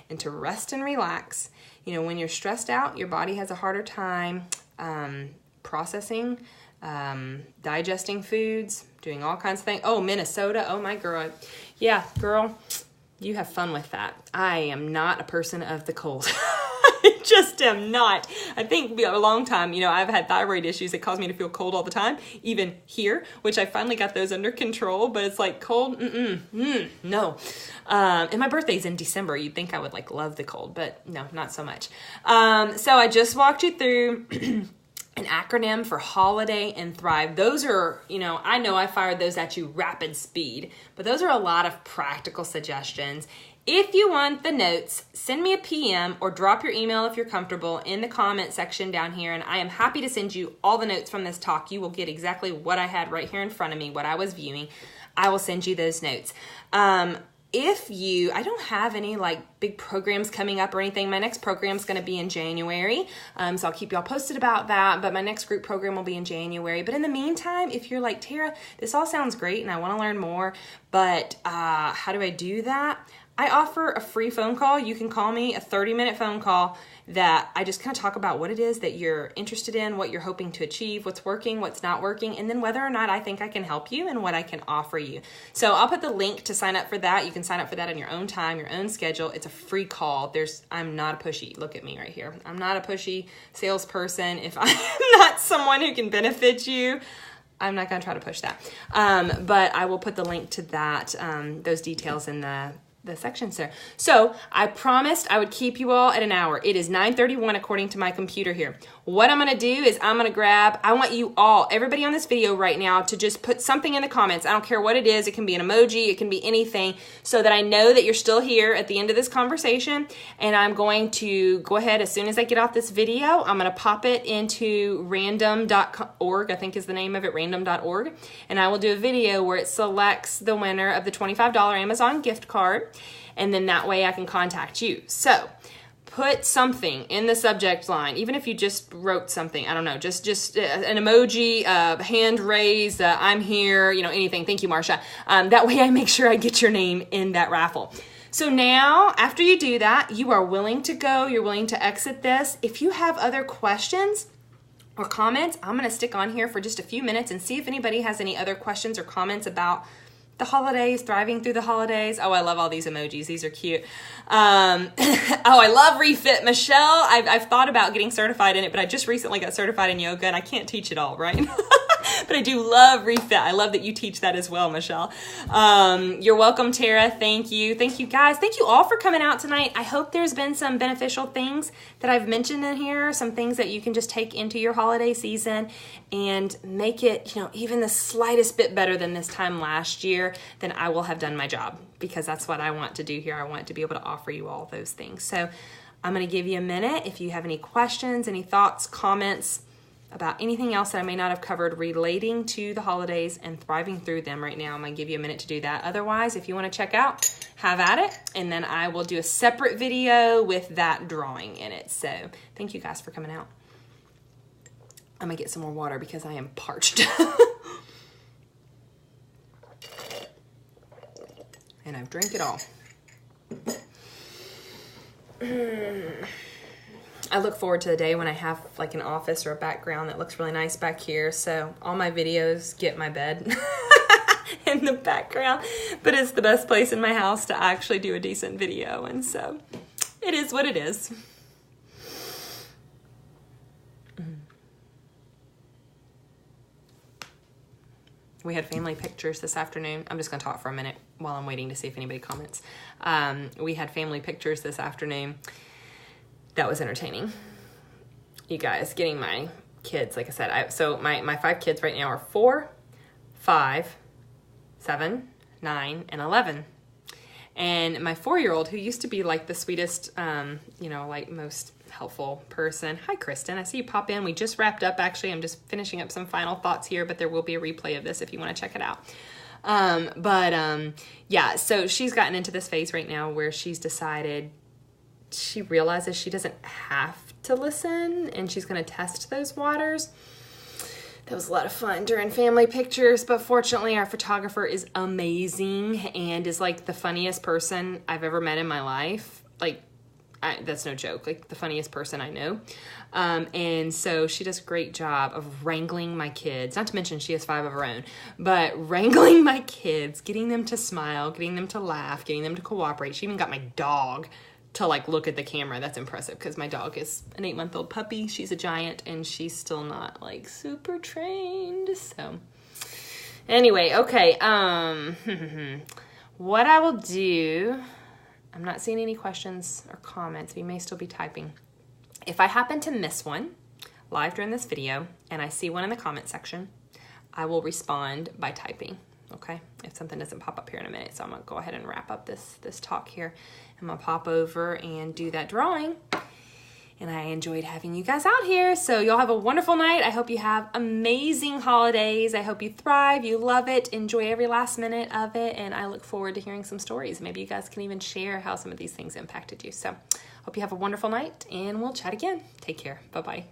into rest and relax. When you're stressed out, your body has a harder time processing, digesting foods, doing all kinds of things. Oh, Minnesota. Oh, my girl. Yeah, girl, you have fun with that. I am not a person of the cold. I just am not. I think a long time, I've had thyroid issues that cause me to feel cold all the time, even here, which I finally got those under control, but it's like cold, no. And my birthday's in December. You'd think I would love the cold, but no, not so much. So I just walked you through an acronym for holiday and thrive. Those are, I know I fired those at you rapid speed, but those are a lot of practical suggestions. If you want the notes, send me a PM or drop your email if you're comfortable in the comment section down here, and I am happy to send you all the notes from this talk. You will get exactly what I had right here in front of me, what I was viewing. I will send you those notes. I don't have any big programs coming up or anything. My next program is going to be in January. So I'll keep y'all posted about that, but my next group program will be in January. But in the meantime, if you're like, Tara, this all sounds great and I want to learn more, but how do I do that? I offer a free phone call. You can call me, a 30-minute phone call that I just kind of talk about what it is that you're interested in, what you're hoping to achieve, what's working, what's not working, and then whether or not I think I can help you and what I can offer you. So I'll put the link to sign up for that. You can sign up for that on your own time, your own schedule. It's a free call. I'm not a pushy. Look at me right here. I'm not a pushy salesperson. If I'm not someone who can benefit you, I'm not going to try to push that. But I will put the link to that, those details in the sections there. So I promised I would keep you all at an hour. It is 9:31 according to my computer here. What I'm going to do is I want you all, everybody on this video right now, to just put something in the comments. I don't care what it is. It can be an emoji. It can be anything, so that I know that you're still here at the end of this conversation. And I'm going to go ahead, as soon as I get off this video, I'm going to pop it into random.org, I think is the name of it, random.org. And I will do a video where it selects the winner of the $25 Amazon gift card. And then that way I can contact you. So put something in the subject line, even if you just wrote something, I don't know, just an emoji, hand raised, I'm here, anything. Thank you, Marsha. That way I make sure I get your name in that raffle. So now, after you do that, you are willing to go, you're willing to exit this. If you have other questions or comments, I'm going to stick on here for just a few minutes and see if anybody has any other questions or comments about the holidays, thriving through the holidays. Oh, I love all these emojis. These are cute. I love Refit. Michelle, I've thought about getting certified in it, but I just recently got certified in yoga and I can't teach it all, right? But I do love Refit. I love that you teach that as well, Michelle. You're welcome, Tara. Thank you. Thank you, guys. Thank you all for coming out tonight. I hope there's been some beneficial things that I've mentioned in here, some things that you can just take into your holiday season and make it, even the slightest bit better than this time last year. Then I will have done my job, because that's what I want to do here. I want to be able to offer you all those things. So I'm going to give you a minute. If you have any questions, any thoughts, comments about anything else that I may not have covered relating to the holidays and thriving through them right now, I'm going to give you a minute to do that. Otherwise, if you want to check out, have at it. And then I will do a separate video with that drawing in it. So thank you guys for coming out. I'm going to get some more water because I am parched. And I've drank it all. I look forward to the day when I have an office or a background that looks really nice back here. So all my videos get my bed in the background, but it's the best place in my house to actually do a decent video. And so it is what it is. We had family pictures this afternoon. I'm just going to talk for a minute while I'm waiting to see if anybody comments. We had family pictures this afternoon. That was entertaining. You guys, getting my kids, like I said, so my 5 kids right now are 4, 5, 7, 9, and 11. And my 4-year-old, who used to be like the sweetest, like most helpful person. Hi, Kristen. I see you pop in. We just wrapped up. Actually, I'm just finishing up some final thoughts here, but there will be a replay of this if you want to check it out. So she's gotten into this phase right now where she's decided she realizes she doesn't have to listen, and she's going to test those waters. That was a lot of fun during family pictures, but fortunately our photographer is amazing and is like the funniest person I've ever met in my life. Like, that's no joke, like the funniest person I know. And so she does a great job of wrangling my kids, not to mention she has 5 of her own, but wrangling my kids, getting them to smile, getting them to laugh, getting them to cooperate. She even got my dog to like look at the camera. That's impressive because my dog is an 8-month-old puppy. She's a giant and she's still not like super trained. So anyway, okay. What I will do, I'm not seeing any questions or comments. We may still be typing. If I happen to miss one live during this video and I see one in the comment section, I will respond by typing. Okay, if something doesn't pop up here in a minute. So I'm gonna go ahead and wrap up this talk here. I'm gonna pop over and do that drawing. And I enjoyed having you guys out here. So y'all have a wonderful night. I hope you have amazing holidays. I hope you thrive, you love it, enjoy every last minute of it. And I look forward to hearing some stories. Maybe you guys can even share how some of these things impacted you. So hope you have a wonderful night and we'll chat again. Take care. Bye-bye.